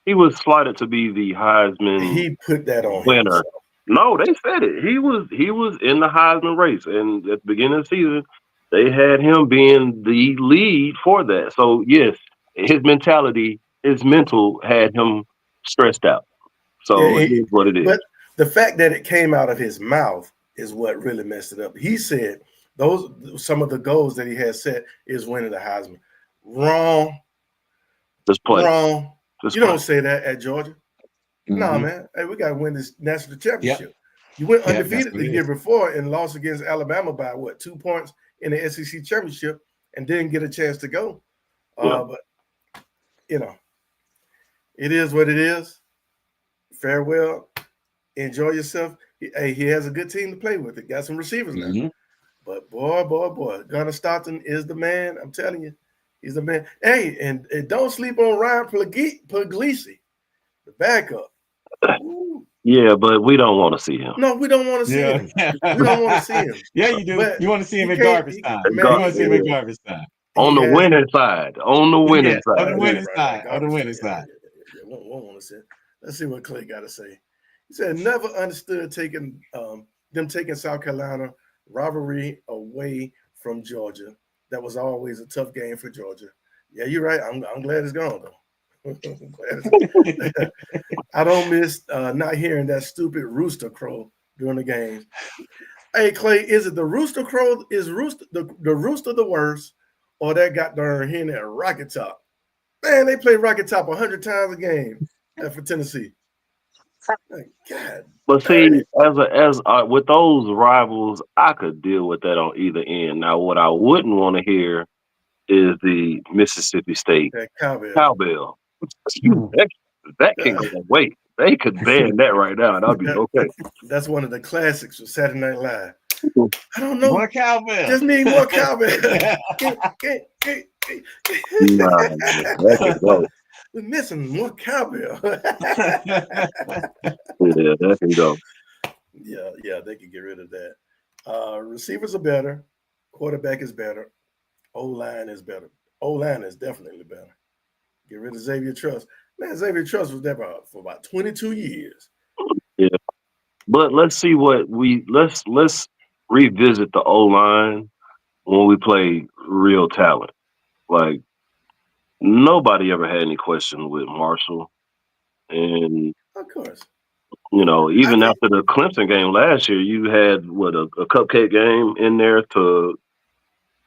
he was slated to be the Heisman. He put that on winner. Himself. No, they said it. He was in the Heisman race, and at the beginning of the season, they had him being the lead for that. So yes, his mental had him stressed out. So it is what it is. But the fact that it came out of his mouth is what really messed it up. He said some of the goals that he had set is winning the Heisman. Wrong. Just play. Wrong. Just You play. don't say that at Georgia. No, Mhm. man. Hey, we got to win this national Yep. championship. You went Yep, that's undefeated what the it year is. before and lost against Alabama by what, 2 points in the SEC championship and didn't get a chance to go. Yeah. But you know, it is what it is. Farewell. Enjoy yourself. Hey, he has a good team to play with. It got some receivers now. Mhm. But boy, Gunnar Stockton is the man. I'm telling you, he's the man. Hey, and don't sleep on Ryan Puglisi, the backup. Ooh. Yeah, but we don't want to see him. No, we don't want to see Yeah. him. We don't want to see him. Yeah, you do. But You want to see him he in can't. garbage time. And You Man, God, want to see him in garbage time. on he the has. winning side. On the winning Yeah, on the side. winning side. On the Garbage time. winning side. Yeah. Won't want to see. Let's see what Clay got to say. He said, "Never understood them taking South Carolina rivalry away from Georgia. That was always a tough game for Georgia." Yeah, you're right. I'm glad it's gone though. I don't miss not hearing that stupid rooster crow during the games. Hey Clay, is it the rooster crow? Is the rooster the worst, or that got darn hearing that rocket top? Man, they play rocket top 100 times a game for Tennessee. Like, God But see, darn it. as with those rivals, I could deal with that on either end. Now, what I wouldn't want to hear is the Mississippi State That cowbell. cowbell. that, that can go away. They could ban that right now, and I'll be okay. That's one of the classics of Saturday Night Live. I don't More know. cowbell. Just need more cowbell. Nah, that can go. We're missing more cowbell. Yeah, that can go. Yeah, they could get rid of that. Receivers are better. Quarterback is better. O line is better. O line is definitely better. Get rid of Xavier Truss. Man, Xavier Truss was there for about 22 years. Yeah, but let's see what let's revisit the O line when we play real talent. Like nobody ever had any question with Marshall, and Of course. I even think after the Clemson game last year, you had what a cupcake game in there to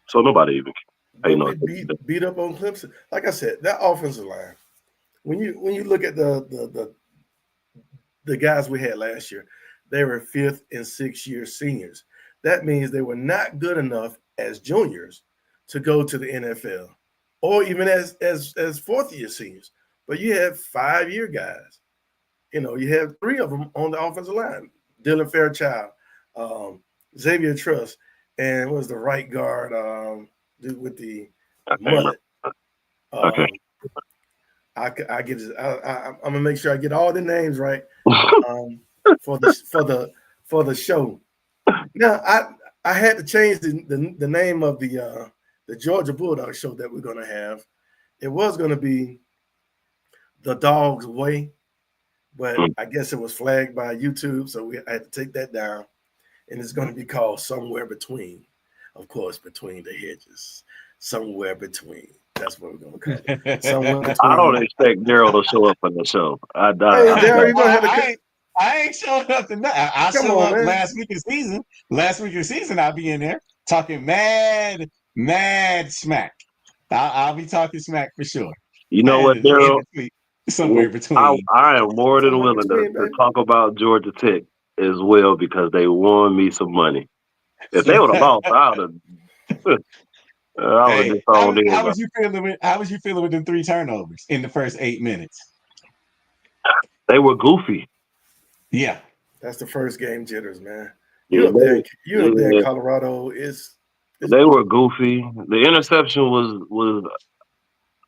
so nobody even paid but no we attention. beat up on Clemson. Like I said, that offensive line. When you look at the guys we had last year, they were 5th and 6th year seniors. That means they were not good enough as juniors to go to the NFL, or even as 4th year seniors. But you have 5-year guys. You have 3 of them on the offensive line: Dylan Fairchild, um, Xavier Truss, and what was the right guard dude with the I can't remember. mullet. Okay. Um, I get it. I'm gonna make sure I get all the names right for the show. Now I had to change the name of the Georgia Bulldog show that we're gonna have. It was gonna be the Dawgs Way, but I guess it was flagged by YouTube, so I had to take that down. And it's going to be called Somewhere Between. Of course, between the hedges. Somewhere between. That's what we're going to call it. Somewhere I don't between. expect Daryl to show up on the show. I Hey, don't. Daryl, you're going to have I to ain't, I ain't showing up tonight. I come show on, up man. last week of season. Last week of season, I'll be in there talking mad smack. I'll be talking smack for sure. You know And what, in Daryl? between, somewhere I, between. I am more than Somewhere willing between, to baby. talk about Georgia Tech as well because they won me some money. If they would have lost, I would have Hey, disowned how everybody. was you feeling with them 3 turnovers in the first 8 minutes? They were goofy. Yeah. That's the first game jitters, man. Yeah, You up there in Colorado they were goofy. The interception was.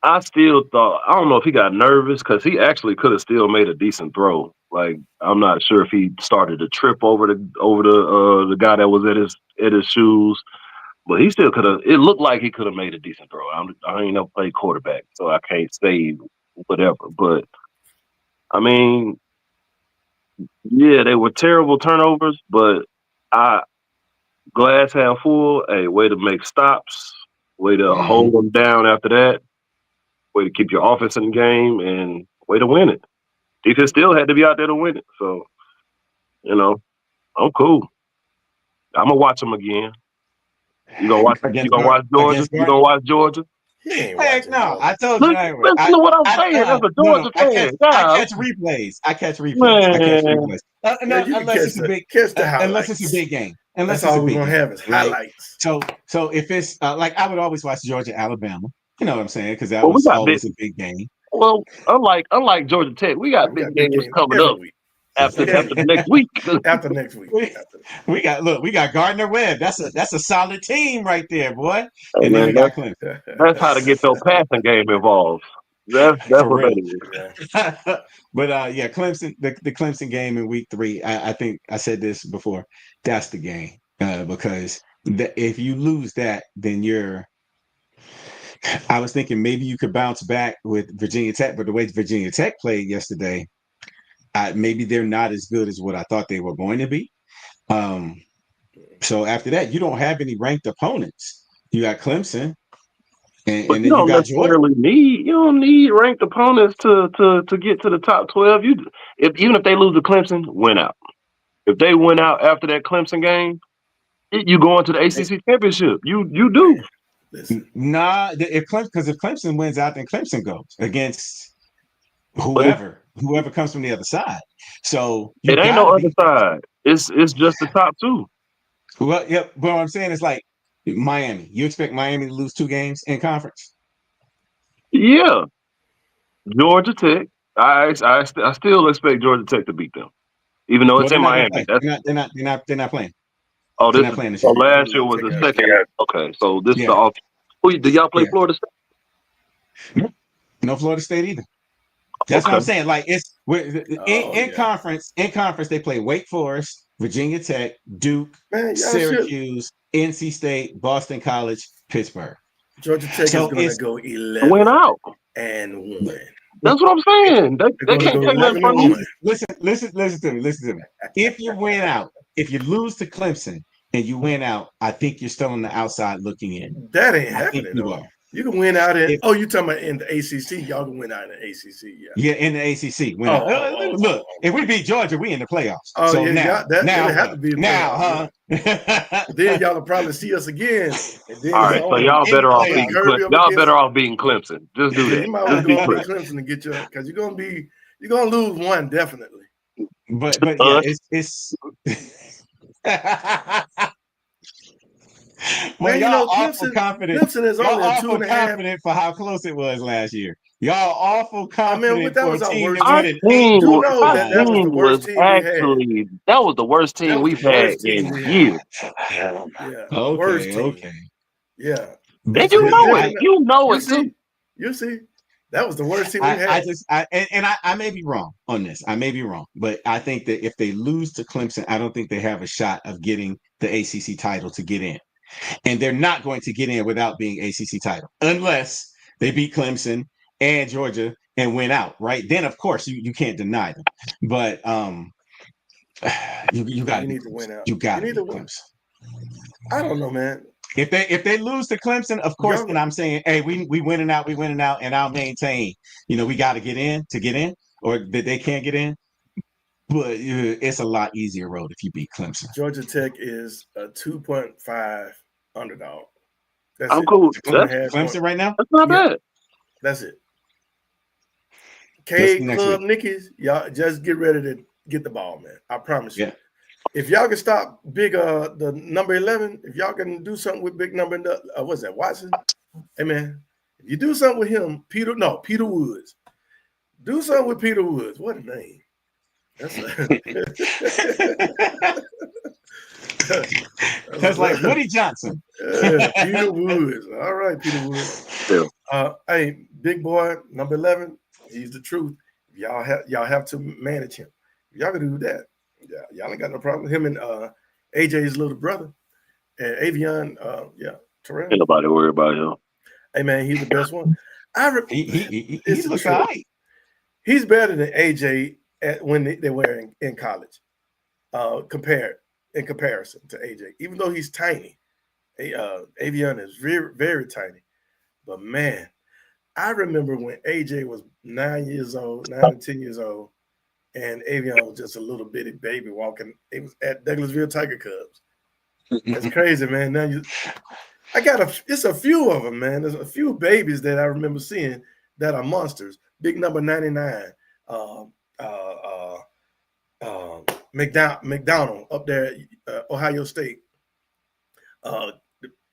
I still thought I don't know if he got nervous because he actually could have still made a decent throw. Like I'm not sure if he started to trip over the guy that was at his shoes, but he still could have. It looked like he could have made a decent throw. I ain't never played quarterback, so I can't say whatever. But I mean, yeah, they were terrible turnovers, but I glass half full. Hey, way to make stops. Way to hold them down after that. Way to keep your offense in the game, and way to win it. Defense still had to be out there to win it. So, you know, I'm cool. I'm gonna watch them again. You gonna watch Against Georgia? Against You gonna watch Georgia? He ain't Heck watching no! Georgia. I told you anyway. Listen to what I'm saying. As a No, Georgia fan, I yeah, catch replays. I catch man. replays. Yeah, No, you can unless it's a big, catch the unless it's a highlights. big game. That's Unless it's a all we're big gonna game, have is right? highlights. So if it's like I would always watch Georgia Alabama. You know what I'm saying? Because that Well, we was got big. always a big game. Well, unlike Georgia Tech, we got We big got big games games coming every up week. after Every the next week. after next week. We got Gardner Webb. That's a solid team right there, boy. Hey, And then man, we got Clemson. that's how to get your passing game involved. That's For what real. that is. Yeah. But yeah, Clemson, the Clemson game in week 3, I think I said this before. That's the game. Because if you lose that, then I was thinking maybe you could bounce back with Virginia Tech, but the way Virginia Tech played yesterday, maybe they're not as good as what I thought they were going to be. So after that, you don't have any ranked opponents. You got Clemson, But and you then you don't got Georgia. necessarily need ranked opponents to get to the top 12. Even if they lose to Clemson, win out. If they win out after that Clemson game, you go into the ACC championship. You do. Man, listen. Nah, if Clemson wins out, then Clemson goes against But whoever comes from the other side. So you it ain't got to no other be. side. It's just the top 2. Well, yep. But what I'm saying is like Miami. You expect Miami to lose 2 games in conference? Yeah, Georgia Tech. I still expect Georgia Tech to beat them, even though Well, it's they're in not going to Miami. play. They're not playing. Oh, They're this not playing this so year. last year was Take the out second. Okay, so this is the Yeah, off. Do y'all play yeah. Florida State? No Florida State either. That's what I'm Okay. saying. Like Oh in yeah. conference. In conference, they play Wake Forest, Virginia Tech, Duke, Man, y'all should. Syracuse, NC State, Boston College, Pittsburgh. Georgia Tech is So gonna it's go Went 11 out. and 1. That's what I'm saying. They're They gonna can't go take nothing 11 from and me. 1. listen to me. If you win out, if you lose to Clemson and you win out, I think you're still on the outside looking in. That ain't I think happening you though. are. You can win out in. If Oh, you talking about in the ACC? Y'all can win out in the ACC. Yeah. Yeah, in the ACC. Win Oh, out. oh, oh, Look, oh, oh. if we beat Georgia, we in the playoffs. Oh So yeah, now, y'all, that now it'll have what? to be a Now, playoff. Yeah. huh? Then y'all will probably see us again, and then All it's right, so on. y'all In the better off Put beating playoffs. Clemson. Kirby up Y'all against. better off beating Clemson. Just do Yeah, that. you might well Just be go and beat Clemson. Clemson to get your because you're gonna lose one definitely. But yeah, Us. it's well, Man, y'all awful confident. Clemson is Y'all only a two awful and a half. confident for how close it was last year. Y'all awful I mean, confident that for a was our team worst that Our went team. in team, 8 You wa- know our that was team the was worst team we had. actually that was the worst That team was the we've had worst team in we had. years. Yeah, worst Okay, team. okay. Yeah, And that's you Yeah, know good. it. You know You it too. see, you see, that was the worst team we I had. just I may be wrong on this. I may be wrong, but I think that if they lose to Clemson, I don't think they have a shot of getting the ACC title to get in. And they're not going to get in without being ACC title unless they beat Clemson and Georgia and win out, right? Then of course you can't deny them. But you got You to be need to Clemson. win out. You got You to need be to win. Clemson. I don't know, man. If they lose to Clemson, of course, Y'all, then I'm saying, hey, we winning out, and I'll maintain. We got to get in, or that they can't get in. But it's a lot easier road if you beat Clemson. Georgia Tech is a 2.5 underdog. That's I'm it. cool. Two and a half point. Clemson right now. That's not Yeah, bad. that's it. Let's K see next Club week. Nickies, y'all just get ready to get the ball, man. I promise you. Yeah. If y'all can stop big the number 11, if y'all can do something with big number what's that, Watson? Hey man, if you do something with him, Peter Woods. Do something with Peter Woods. What a name. That's That's like Woody Johnson. Peter Woods. All right, Peter Woods. Still. Hey, big boy, number 11, he's the truth. Y'all have to manage him. Y'all can do that. Yeah, y'all ain't got no problem. Him and AJ's little brother, and Avion, Terrell. Ain't nobody worry about him. Hey man, he's the best one. He It's the looks truth. all right. He's better than AJ when they were in college. In comparison to AJ, even though he's tiny, Avion is very, very tiny. But man, I remember when AJ was 9 or 10 years old, and Avion was just a little bitty baby walking. It was at Douglasville Tiger Cubs. That's crazy, man. Now It's a few of them, man. There's a few babies that I remember seeing that are monsters. Big number 99, uh, uh, McDonald up there at Ohio State. Uh,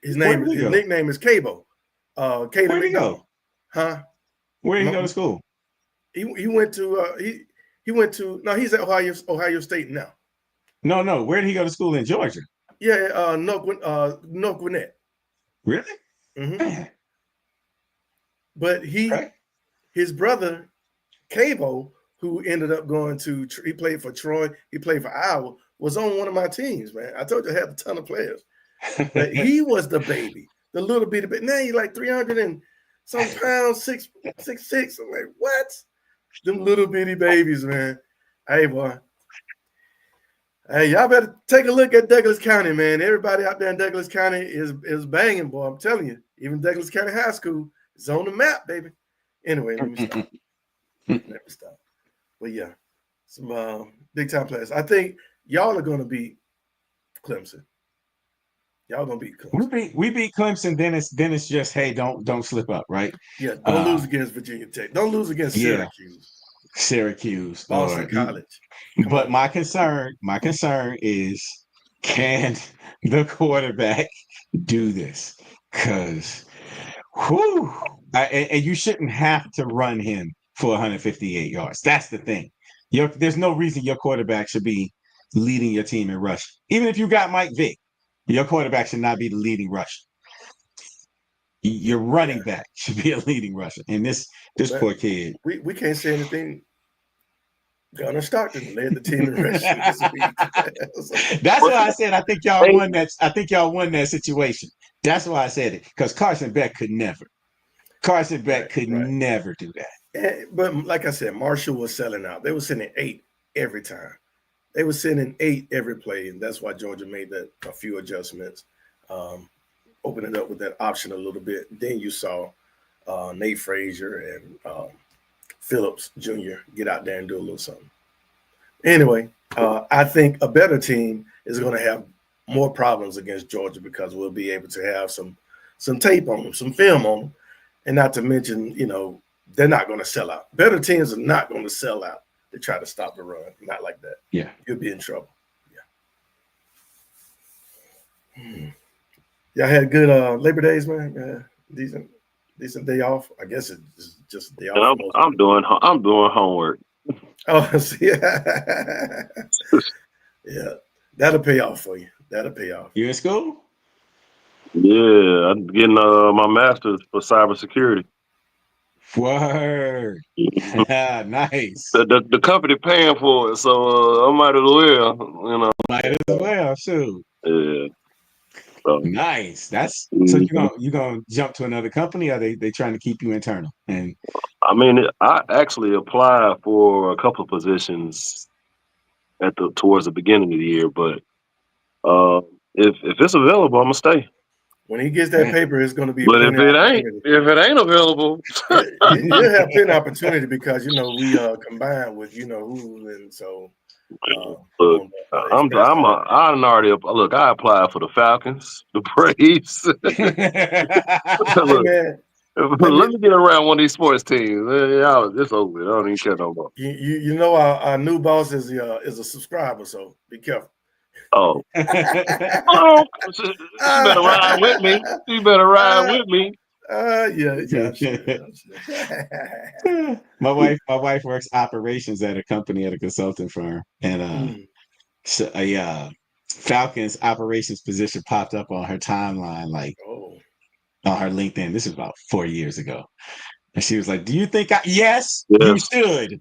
Where did he his go? nickname is Cabo. Caden Where did he McDonald. go? Huh? Where did he go to school? He went to he went to no, he's at Ohio State now. No. Where did he go to school in Georgia? Yeah, North Gwinnett. Really? Hmm. Man. But Okay. his brother Cabo, who ended up going to, he played for Troy, he played for Iowa, was on one of my teams, man. I told you I had a ton of players, but he was the baby, the little bitty baby. Now he's like 300 and some pounds, 6'6". I'm like, what? Them little bitty babies, man. Hey, boy. Hey, y'all better take a look at Douglas County, man. Everybody out there in Douglas County is banging, boy. I'm telling you. Even Douglas County High School is on the map, baby. Anyway, let me stop. Let me stop. But yeah, some big time players. I think y'all are going to beat Clemson. Y'all going to beat Clemson. We beat Clemson. Then it's just, hey, don't slip up, right? Yeah, don't lose against Virginia Tech. Don't lose against Syracuse. Syracuse Boston College. But my concern is, can the quarterback do this? Because, and you shouldn't have to run him for 158 yards. That's the thing. There's no reason your quarterback should be leading your team in rush. Even if you got Mike Vick, your quarterback should not be the leading rusher. Your running back should be a leading rusher. And this poor kid. We can't say anything. Gunnar Stockton led the team in rushing this week. That's why I said I think y'all won that. I think y'all won that situation. That's why I said it, because Carson Beck could never. Carson Beck could never do that. But like I said, Marshall was selling out. They were sending 8 every time. They were sending 8 every play, and that's why Georgia made a few adjustments, opened it up with that option a little bit. Then you saw Nate Frazier and Phillips Jr. get out there and do a little something. Anyway, I think a better team is going to have more problems against Georgia because we'll be able to have some tape on them, some film on them, and not to mention, they're not going to sell out. Better teams are not going to sell out to try to stop the run. Not like that. Yeah, you'll be in trouble. Yeah. Y'all had good Labor Days, man. Decent day off. I guess it's just a day off. I'm doing homework. Oh, see, yeah, that'll pay off for you. That'll pay off. You in school? Yeah, I'm getting my master's for cybersecurity. Word. Nice. The company paying for it, so I might as well, Might as well, shoot. Yeah. So, nice. That's so you gonna jump to another company, or they trying to keep you internal? And I mean, I actually applied for a couple of positions towards the beginning of the year, but if it's available, I'm gonna stay. When he gets that paper, it's going to be. But if it ain't available, you'll have plenty opportunity because we combined with who, and so. Look, I applied for the Falcons, the Braves. Look, let me get around one of these sports teams. It's over. I don't even care no more. Our new boss is a subscriber, so be careful. Oh, she better ride with me. She better ride with me. Yeah. My wife works operations at a company at a consulting firm, and so a Falcons operations position popped up on her timeline, on her LinkedIn. This is about 4 years ago, and she was like, "Do you think yes, you should?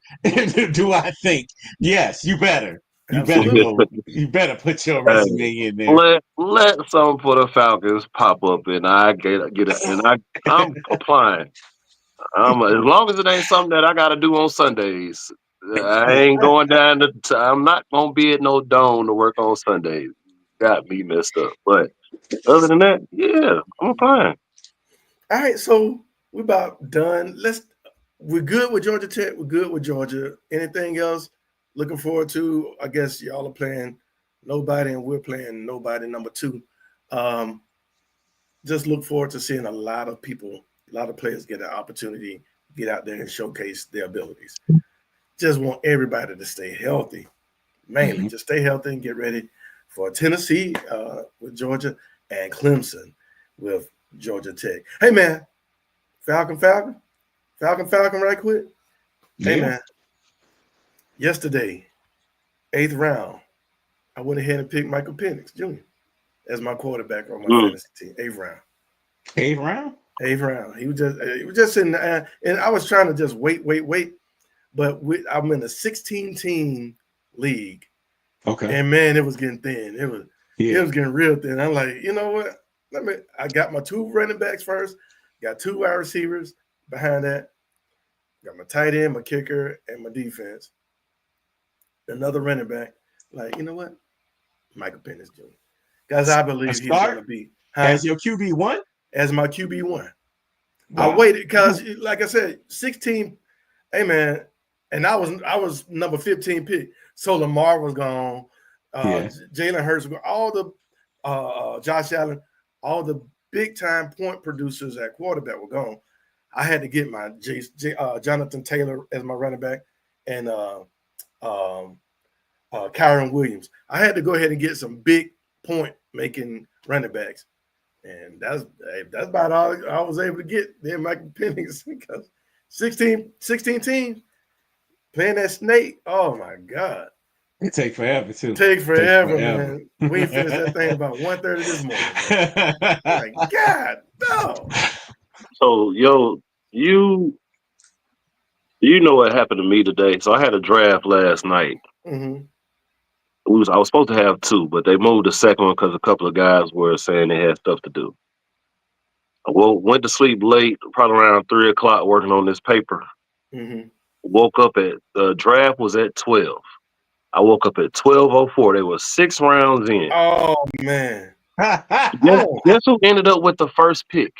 Do I think yes? You better." You better put your resume in there. Let something for the Falcons pop up, and I get it, and I'm applying. As long as it ain't something that I got to do on Sundays, I ain't going down I'm not gonna be at no dome to work on Sundays. Got me messed up, but other than that, yeah, I'm applying. All right, so we're about done. We're good with Georgia Tech. We're good with Georgia. Anything else? Looking forward to, I guess y'all are playing nobody and we're playing nobody number 2. just look forward to seeing a lot of people, a lot of players get an opportunity, get out there and showcase their abilities. Just want everybody to stay healthy, mainly Mhm. just stay healthy and get ready for Tennessee with Georgia and Clemson with Georgia Tech. Hey man, Falcon, right quick. Hey Yeah. man, yesterday, 8th round, I went ahead and picked Michael Penix Jr. as my quarterback on my Mm. fantasy team. 8th round. 8th round. 8th round. He was just sitting there, and I was trying to just wait. But I'm in a 16 team league, Okay. and man, it was getting thin. It Yeah. was getting real thin. I'm like, you know what? I got my 2 running backs first, got 2 wide receivers behind that, got my tight end, my kicker, and my defense. Another running back. Like, you know what? Michael Penix Jr. Guys, I A believe he's start gonna be as your QB1. as my QB1. I Wow. waited because, like I said, 16. Hey man, and I was number 15 pick. So Lamar was gone. Yeah. Jalen Hurts, all the Josh Allen, all the big time point producers at quarterback were gone. I had to get my Jonathan Taylor as my running back and um, Kyron Williams. I had to go ahead and get some big point making running backs, and that's about all I was able to get. Then Michael Penix because 16 teams playing that snake. Oh my God. It take forever too. Takes Take forever, forever. man. We ain't finished that thing about 1:30 this morning, man. I'm like, God, no. So, yo, you you know what happened to me today? So I had a draft last night. Mm-hmm. I was supposed to have two, but they moved the second one because a couple of guys were saying they had stuff to do. I went to sleep late, probably around 3 o'clock, working on this paper. Mm-hmm. Woke up at the draft was at 12. I woke up at 12:04. They were 6 rounds in. Oh man. Guess, Oh, guess who ended up with the first pick?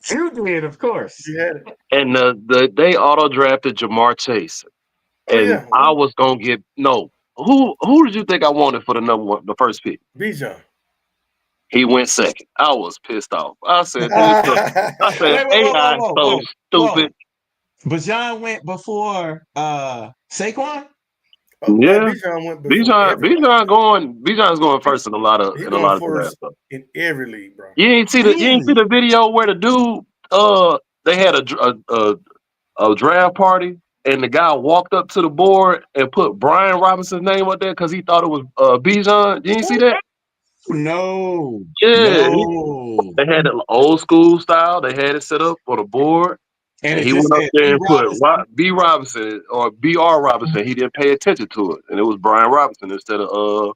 You did, of course. you had it. And they auto drafted Jamar Chase, Oh and yeah. I was gonna get no. Who did you think I wanted for the number one, the first pick? Bijan. He went second. I was pissed off. I said, I said Wait, whoa, whoa, whoa, AI whoa, so whoa, stupid. whoa. But John went before Saquon? Man, Yeah, Bijan went before everybody, Bijan man. Bijan's going first in a lot of He in a going lot of drafts. first in every league, bro. You ain't see Really? the video where the dude they had a draft party and the guy walked up to the board and put Brian Robinson's name up there because he thought it was Bijan. You ain't see that? No. Yeah, No. they had it old school style. They had it set up for the board, And and it he just went up said there B and put Robinson. B Robinson or Br Robinson. He didn't pay attention to it, and it was Brian Robinson instead of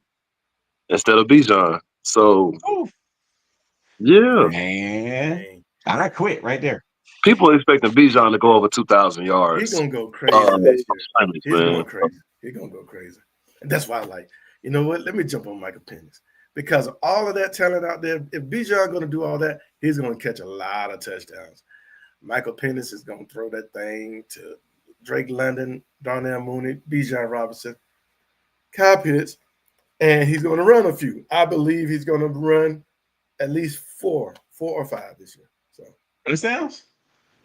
Bijan. So Oof. yeah, Man. Dang. I quit right there. people are expecting Bijan to go over 2,000 He yards. gonna go crazy this year. Scrimmage, He's man. going crazy. He's gonna go crazy. And that's why I like, you know what? Let me jump on Michael Penix. Because of all of that talent out there, if Bijan gonna do all that, he's gonna catch a lot of touchdowns. Michael Penix is gonna throw that thing to Drake London, Darnell Mooney, Bijan Robinson, Kyle Pitts, and he's gonna run a few. I believe he's gonna run at least four or five this year. So Touchdowns?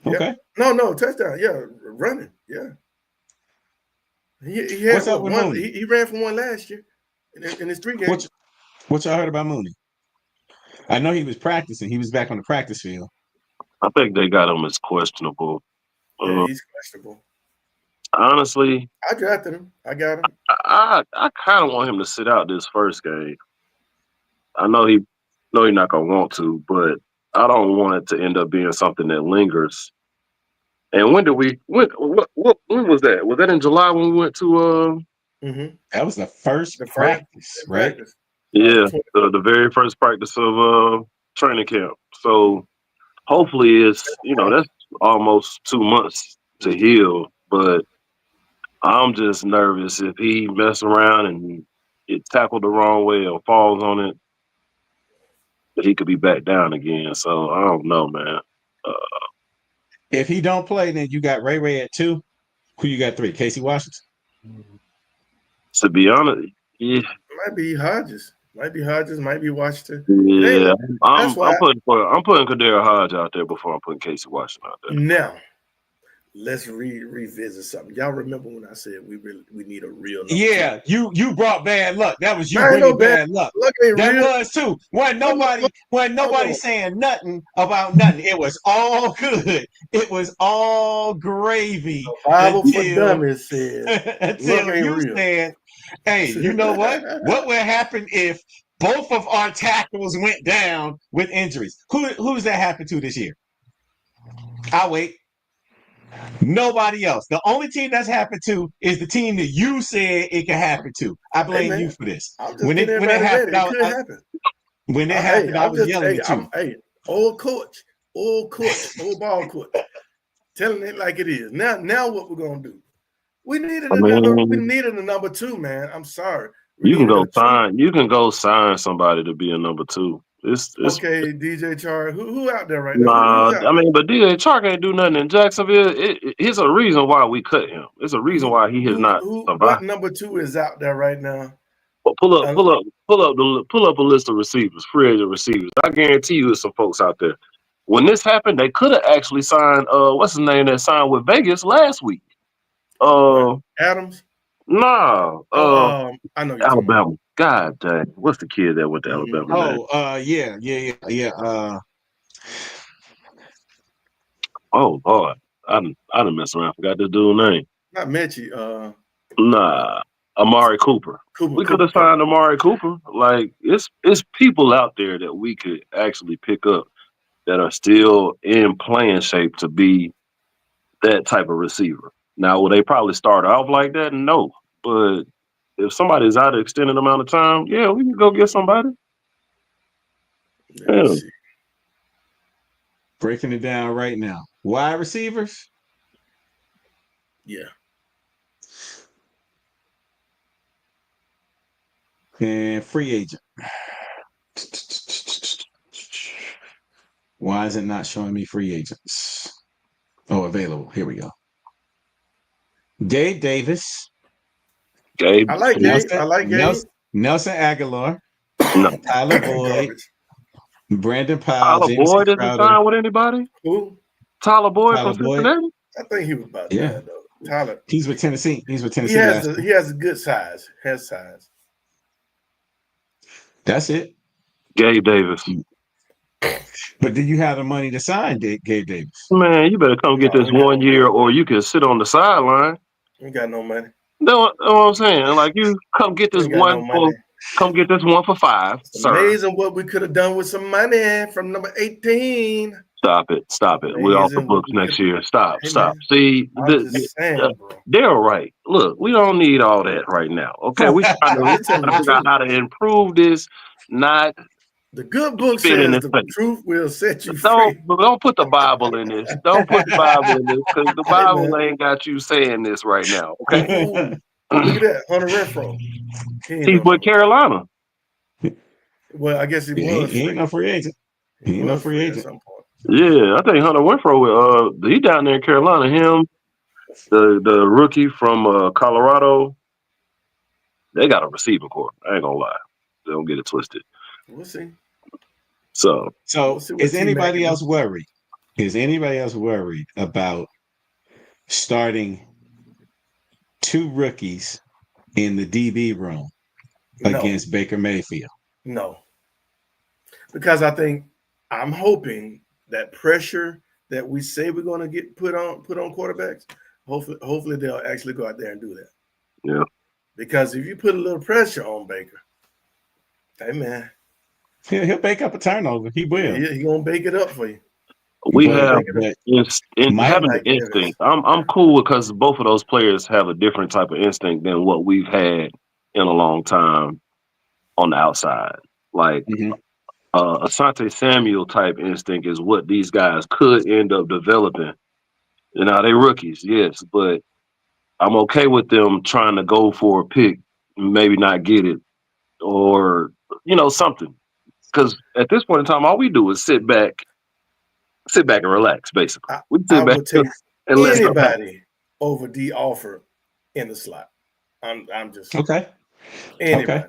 yeah. Okay. No, touchdown. Yeah, running. Yeah. He had What's up with one? Mooney? He ran for one last year in his 3 games. What y'all heard about Mooney? I know he was practicing. He was back on the practice field. I think they got him as questionable. Yeah, Uh, he's questionable. honestly, I drafted him. I got him. I kind of want him to sit out this first game. I know he's not gonna want to, but I don't want it to end up being something that lingers. And when did we? When was that? Was that in July when we went to? Mm-hmm. That was the first The first practice, right? practice. Yeah, The 20. the very first practice of training camp. So hopefully that's almost 2 months to heal. But I'm just nervous if he mess around and get tackled the wrong way or falls on it, that he could be back down again. So I don't know, man. Uh, If he don't play, then you got Ray at 2. Who you got 3? Casey Washington. to be honest, yeah, Might be Hodges. Might be Hodges, might be Washington. It Yeah, ain't. That's why. I'm putting Kadar Hodge out there before I'm putting Casey Washington out there. Now let's revisit something. Y'all remember when I said we need a real number Yeah, two? you brought bad luck. That was you I ain't no bringing bad luck. luck. Ain't That real. was too. When nobody Hold on. saying nothing about nothing. It was all good. It was all gravy The Bible for until Dummies says luck until ain't you real. said, "Hey, you know what? What would happen if both of our tackles went down with injuries? Who's that happen to this year? I'll wait. Nobody else. The only team that's happened to is the team that you said it could happen to. I Hey blame you man, for this. I'm just When getting it everybody ready. happened, It could happen. when it Hey, happened, I I'm was just yelling at you. old coach, old ball coach, telling it like it is. Now what we're gonna do? We needed I mean, a number two, man. I'm sorry. We you can needed go a true. sign somebody to be a number two. It's Okay, DJ Char. Who out there right now? Nah, Who's out I there? mean, but DJ Chark ain't do nothing in Jacksonville. It's a reason why we cut him. It's a reason why he has not What survived. number two is out there right now? But pull up a list of receivers, free agent receivers. I guarantee you, there's some folks out there. When this happened, they could have actually signed. What's his name that signed with Vegas last week? What? Adams? Nah. Oh, I know you're talking about. Alabama. God dang, what's the kid that went to Alabama? Name? Yeah. Oh Lord, I done messed around. Forgot this dude's name. Not Mechie. Nah, Amari Cooper. We could have Cooper. signed Amari Cooper. Like it's people out there that we could actually pick up that are still in playing shape to be that type of receiver. Now, will they probably start off like that? No, but if somebody's out an extended amount of time, yeah, we can go get somebody. Let me see. Breaking it down right now. Wide receivers. Yeah. And free agent. Why is it not showing me free agents? Oh, available. Here we go. Gabe Davis. Gabe, I like Gabe. I like Gabe. Nelson Aguilar. no. Tyler Boyd. Garbage. Brandon Powell. Tyler Jameson Boyd isn't Crowder. signed with anybody. Who? Tyler Boyd Tyler from Boyd. Cincinnati. I think he was about Yeah. that though. Tyler. He's with Tennessee. He has a good size. Has size. That's it. Gabe Davis. But do you have the money to sign Gabe Davis? Man, you better come get No, this we got 1 no year, money. or you can sit on the sideline. We got no money. Know what I'm saying? Like you come get We this ain't got no one money. come get this one for $5, It's sir. amazing what we could have done with some money from number 18. Stop it. We're off the Amazing what books we next could. year. Stop. Hey man, See, I'm just saying, bro. they're right. Look, we don't need all that right now. Okay, we trying I'm to just telling the figure out truth. how to improve this, not The good book spit in says his the face. truth will set you free. Don't put the Bible in this. Don't put the Bible in this because the Hey Bible man. ain't got you saying this right now. Okay. Ooh, look at that. Hunter Renfro. He ain't He's no with number two. Carolina. Well, I guess he was He free. ain't no free agent. He was free at some point. Yeah, I think Hunter Winfrey. He down there in Carolina. Him, the rookie from Colorado. They got a receiving corps. I ain't gonna lie. They don't get it twisted. We'll see. So We'll see what is T-Mac anybody can else do. worried? Is anybody else worried about starting two rookies in the DB room against Baker Mayfield? No. Because I'm hoping that pressure that we say we're going to get put on quarterbacks, hopefully they'll actually go out there and do that. yeah. Because if you put a little pressure on Baker, hey man, He'll bake up a turnover. He will. He gonna bake it up for you. We But- have but having Mike the instinct. I'm cool because both of those players have a different type of instinct than what we've had in a long time on the outside. Like Asante Samuel type instinct is what these guys could end up developing. You know, they rookies, yes, but I'm okay with them trying to go for a pick, maybe not get it, or something. Because at this point in time, all we do is sit back and relax. Basically, we I sit back would take and let stuff happen. anybody over D offer in the slot. I'm just okay. anybody.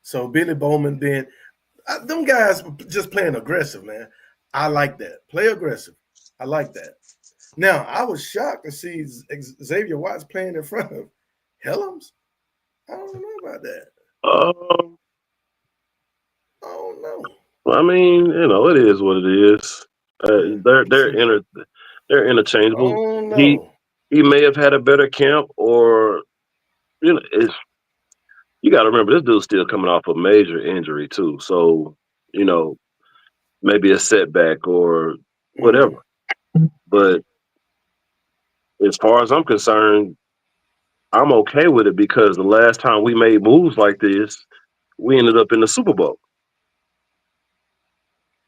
So Billy Bowman being them guys just playing aggressive, man. I like that. Play aggressive. I like that. Now I was shocked to see Xavier Watts playing in front of Helms. I don't know about that. Um, I don't know. I mean, it is what it is. Yeah. They're I interchangeable. don't He know. he may have had a better camp, or it's you got to remember this dude's still coming off a major injury too. So you know, maybe a setback or Mm-hmm. whatever. But as far as I'm concerned, I'm okay with it because the last time we made moves like this, we ended up in the Super Bowl.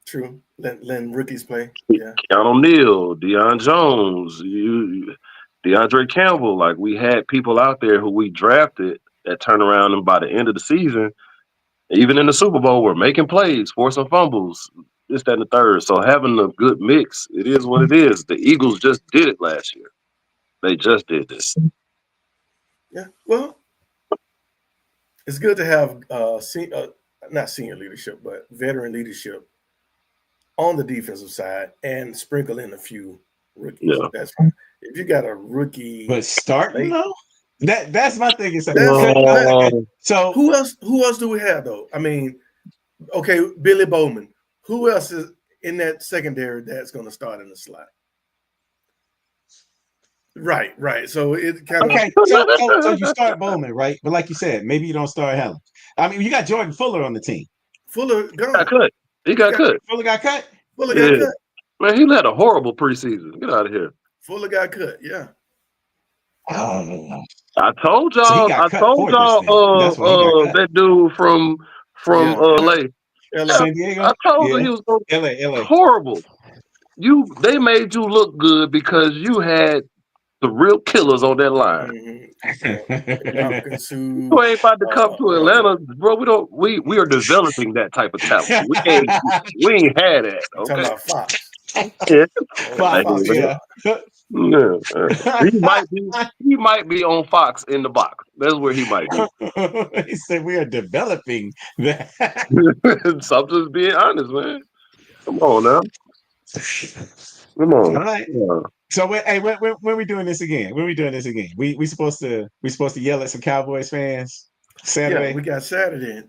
True. Letting rookies play. Yeah. Keanu Neal, Deion Jones, DeAndre Campbell. Like we had people out there who we drafted that turned around and by the end of the season, even in the Super Bowl, were making plays, forcing fumbles, this, that, and the third. So having a good mix, it is what it is. The Eagles just did it last year. They just did this. Yeah. Well, it's good to have not senior leadership, but veteran leadership on the defensive side and sprinkle in a few rookies. Yeah. That's fine. If you got a rookie, But starting though, that's my thing. Is so who else? Who else do we have though? I mean, okay, Billy Bowman. Who else is in that secondary that's going to start in the slot? Right. So it kind of okay. So you start Bowman, right? But like you said, maybe you don't start Helms. I mean, you got Jordan Fuller on the team. Fuller got gone. cut. He got cut. Fuller got cut. Fuller got cut. Man, he had a horrible preseason. Get out of here. Fuller got cut. Yeah. I told y'all. So he got cut for this thing. That's why he got cut. That dude from LA. San Diego. I told you he was LA. horrible. They made you look good because you had the real killers on that line. Mm-hmm. You ain't about to come to Atlanta, bro. We are developing that type of talent. We ain't had that. Okay? Talking about Fox. Yeah. Fox, yeah. He might be on Fox in the box. That's where he might be. He said we are developing that. So I'm just being honest, man. Come on now. Come on. All right. Yeah. So when we doing this again? When we doing this again? We supposed to yell at some Cowboys fans Saturday? Yeah, we got Saturday.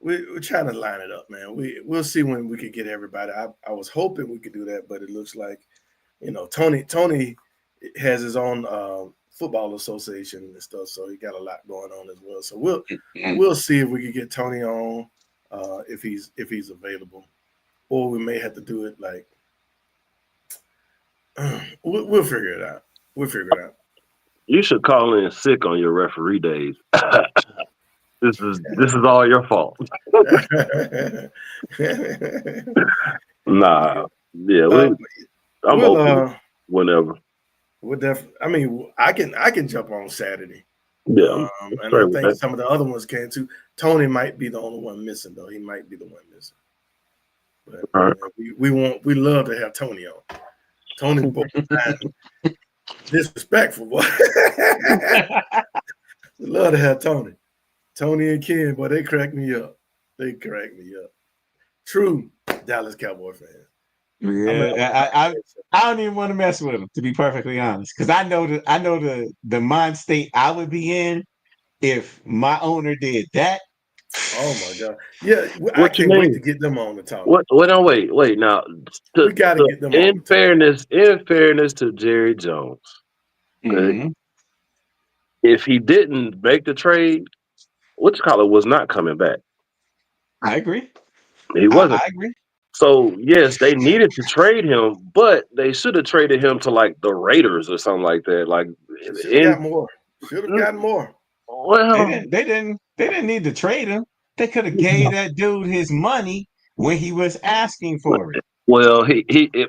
We're trying to line it up, man. We'll see when we could get everybody. I was hoping we could do that, but it looks like, Tony has his own football association and stuff, so he got a lot going on as well. So we'll see if we can get Tony on if he's available, or we may have to do it like we'll figure it out. You should call in sick on your referee days. This is all your fault. Nah, yeah, I'm open whenever. We're definitely. I mean, I can jump on Saturday. Yeah, and I think some of the other ones can too. Tony might be the only one missing, though. He might be the one missing. But we love to have Tony on. Tony, disrespectful, boy. We love to have Tony. Tony and Ken, boy, they crack me up. True Dallas Cowboy fans. Yeah, I don't even want to mess with them, to be perfectly honest, because I know the mind state I would be in if my owner did that. Oh my God! Yeah, I can't wait to get them on the talk. Wait now. We got to get them on. In fairness to Jerry Jones, Mm-hmm. If he didn't make the trade, was not coming back. I agree. He wasn't. I agree. So yes, they needed to trade him, but they should have traded him to like the Raiders or something like that. Like should have gotten more. Well, they didn't need to trade him. They could have gave that dude his money when he was asking for it. Well,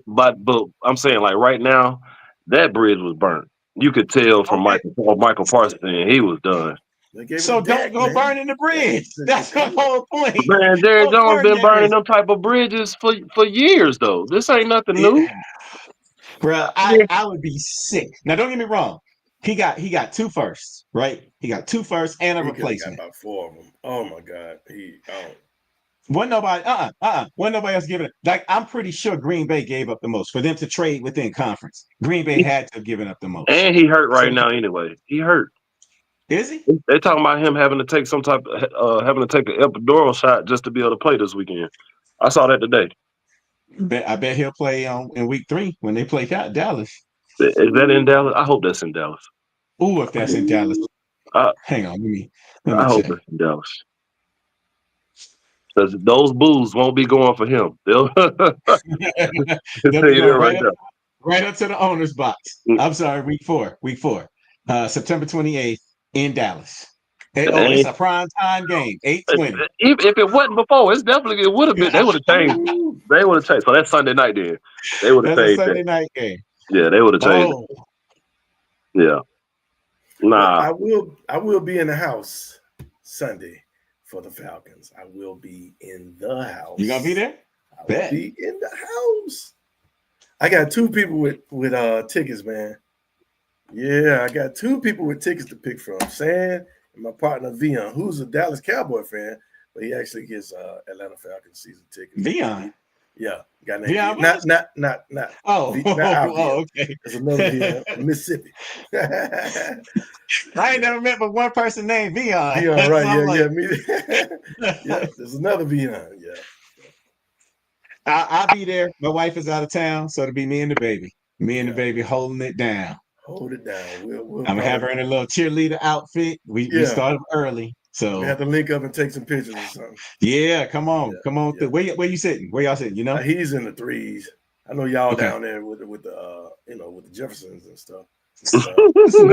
but I'm saying like right now, that bridge was burnt. You could tell from Michael Parsons, he was done. So don't go burning the bridge. That's the whole point. Man, Jerry Jones been burning them type of bridges for years though. This ain't nothing new. Bro, I would be sick. Now don't get me wrong. He got 2 firsts, right? He got 2 firsts and a He could have got replacement. about 4 of them. Oh my God. Wasn't nobody else giving it. Like, I'm pretty sure Green Bay gave up the most for them to trade within conference. Green Bay had to have given up the most. And he hurt So right now anyway. He hurt. is he? They talking about him having to take having to take an epidural shot just to be able to play this weekend. I saw that today. I bet he'll play in week 3 when they play Dallas. Is that in Dallas? I hope that's in Dallas. Ooh, if that's in Dallas. I, Hang on, let me I hope check. that's in Dallas. Because those Bulls won't be going for him. They'll tell They'll be you that going right now. right up to the owner's box. I'm sorry, week 4. September 28th in Dallas. It's a prime time game, 8:20. If it wasn't before, it would have been. They would have changed. They would have changed. So that's Sunday night then. They would have That's a changed Sunday that. night game. Yeah, they would have changed. Oh, Yeah. Nah. I will be in the house Sunday for the Falcons. I will be in the house. you gonna be there? I will be in the house. I got 2 people with tickets, man. Yeah, I got 2 people with tickets to pick from. Sam and my partner Vion, who's a Dallas Cowboy fan, but he actually gets Atlanta Falcons season tickets. Vion. Yeah, got Vion. Not. Oh, okay. There's another Vion from Mississippi. I ain't never met but one person named Vion. Vion, right? Yeah, there's another Vion. Yeah. I'll be there. My wife is out of town, so it'll be me and the baby. Me and the baby holding it down. Hold it down. We'll I'm gonna have her in a little cheerleader outfit. We started early, so we have to link up and take some pictures or something. Yeah, come on. Yeah. Where you sitting? Where y'all sitting? You know, he's in the 3s. I know y'all down there with the with the Jeffersons and stuff. Jefferson's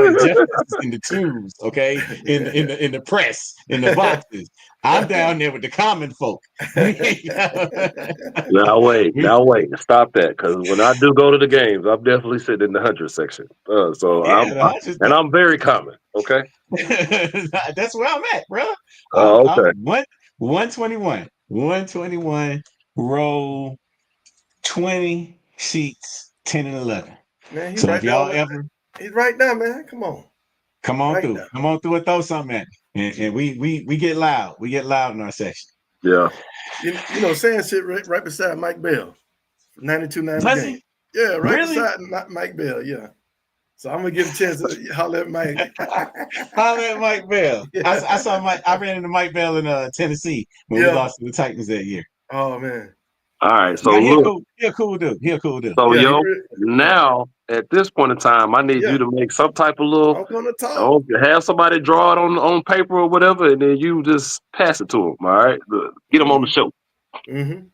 in the 2s, okay, in the press, in the boxes. I'm down there with the common folk. Now wait, stop that, because when I do go to the games, I'm definitely sitting in the 100 section. I'm very common. Okay, that's where I'm at, bro. okay. 121, row 20 seats, 10 and 11. Man, so if y'all ever. He's right now, man. Come on right through. Now. Come on through and throw something at me. And we get loud. We get loud in our section. Yeah. You know, Sam sit right beside Mike Bell. 92-90 game. Yeah, right beside Mike Bell. Yeah. So I'm gonna give a chance to holler at Mike. Holler at Mike Bell. Yeah. I saw Mike. I ran into Mike Bell in Tennessee when we lost to the Titans that year. Oh man. All right, so he'll cool dude. So now at this point in time, I need you to make some type of little. I'm gonna talk. Have somebody draw it on paper or whatever, and then you just pass it to them. All right, get them on the show. Mm-hmm.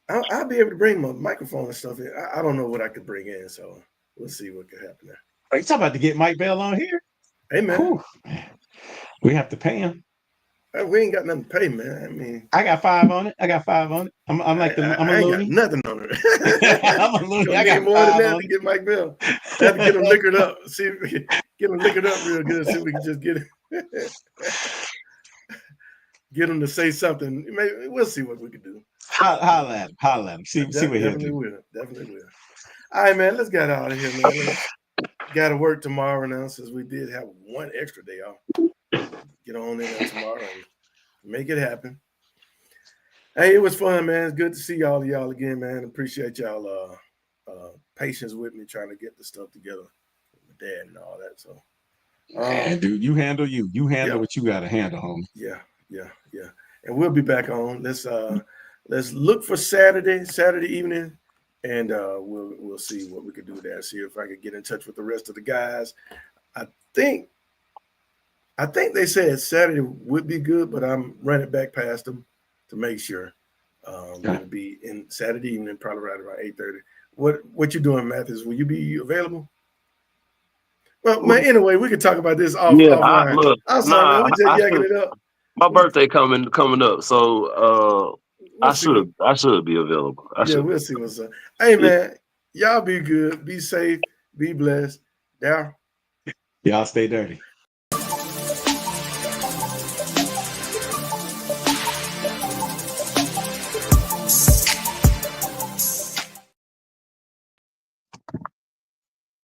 I'll be able to bring my microphone and stuff in. I don't know what I could bring in, so we'll see what could happen there. Are you talking about to get Mike Bell on here? Hey man, whew. We have to pay him. We ain't got nothing to pay, man. I mean, I got 5 on it. I'm like I'm a loony. Got nothing on it. I'm a loony. I got more than that to get Mike Bell. I have to get him liquored up. See if we can get him liquored up real good. See if we can just get it. Get him to say something. Maybe we'll see what we can do. Holla at him. See what he'll do. Definitely will. All right, man. Let's get out of here, man. Got to work tomorrow now, since we did have one extra day off. Get on in there tomorrow and make it happen. Hey, it was fun, man. It's good to see y'all again, man. Appreciate y'all patience with me trying to get the stuff together with my dad and all that. So, man, dude, you handle what you got to handle, homie. Yeah. And we'll be back on. Let's look for Saturday evening, and we'll see what we can do there. See if I can get in touch with the rest of the guys. I think they said Saturday would be good, but I'm running back past them to make sure. We'll be in Saturday evening, probably right around 8:30. What you doing, Mathis? Will you be available? Well, man, anyway, we can talk about this offline. I'm sorry, man, we just yakking it up. My birthday coming up, so I should be available. We'll see what's up. Hey, man, y'all be good, be safe, be blessed. Darryl. Y'all stay dirty.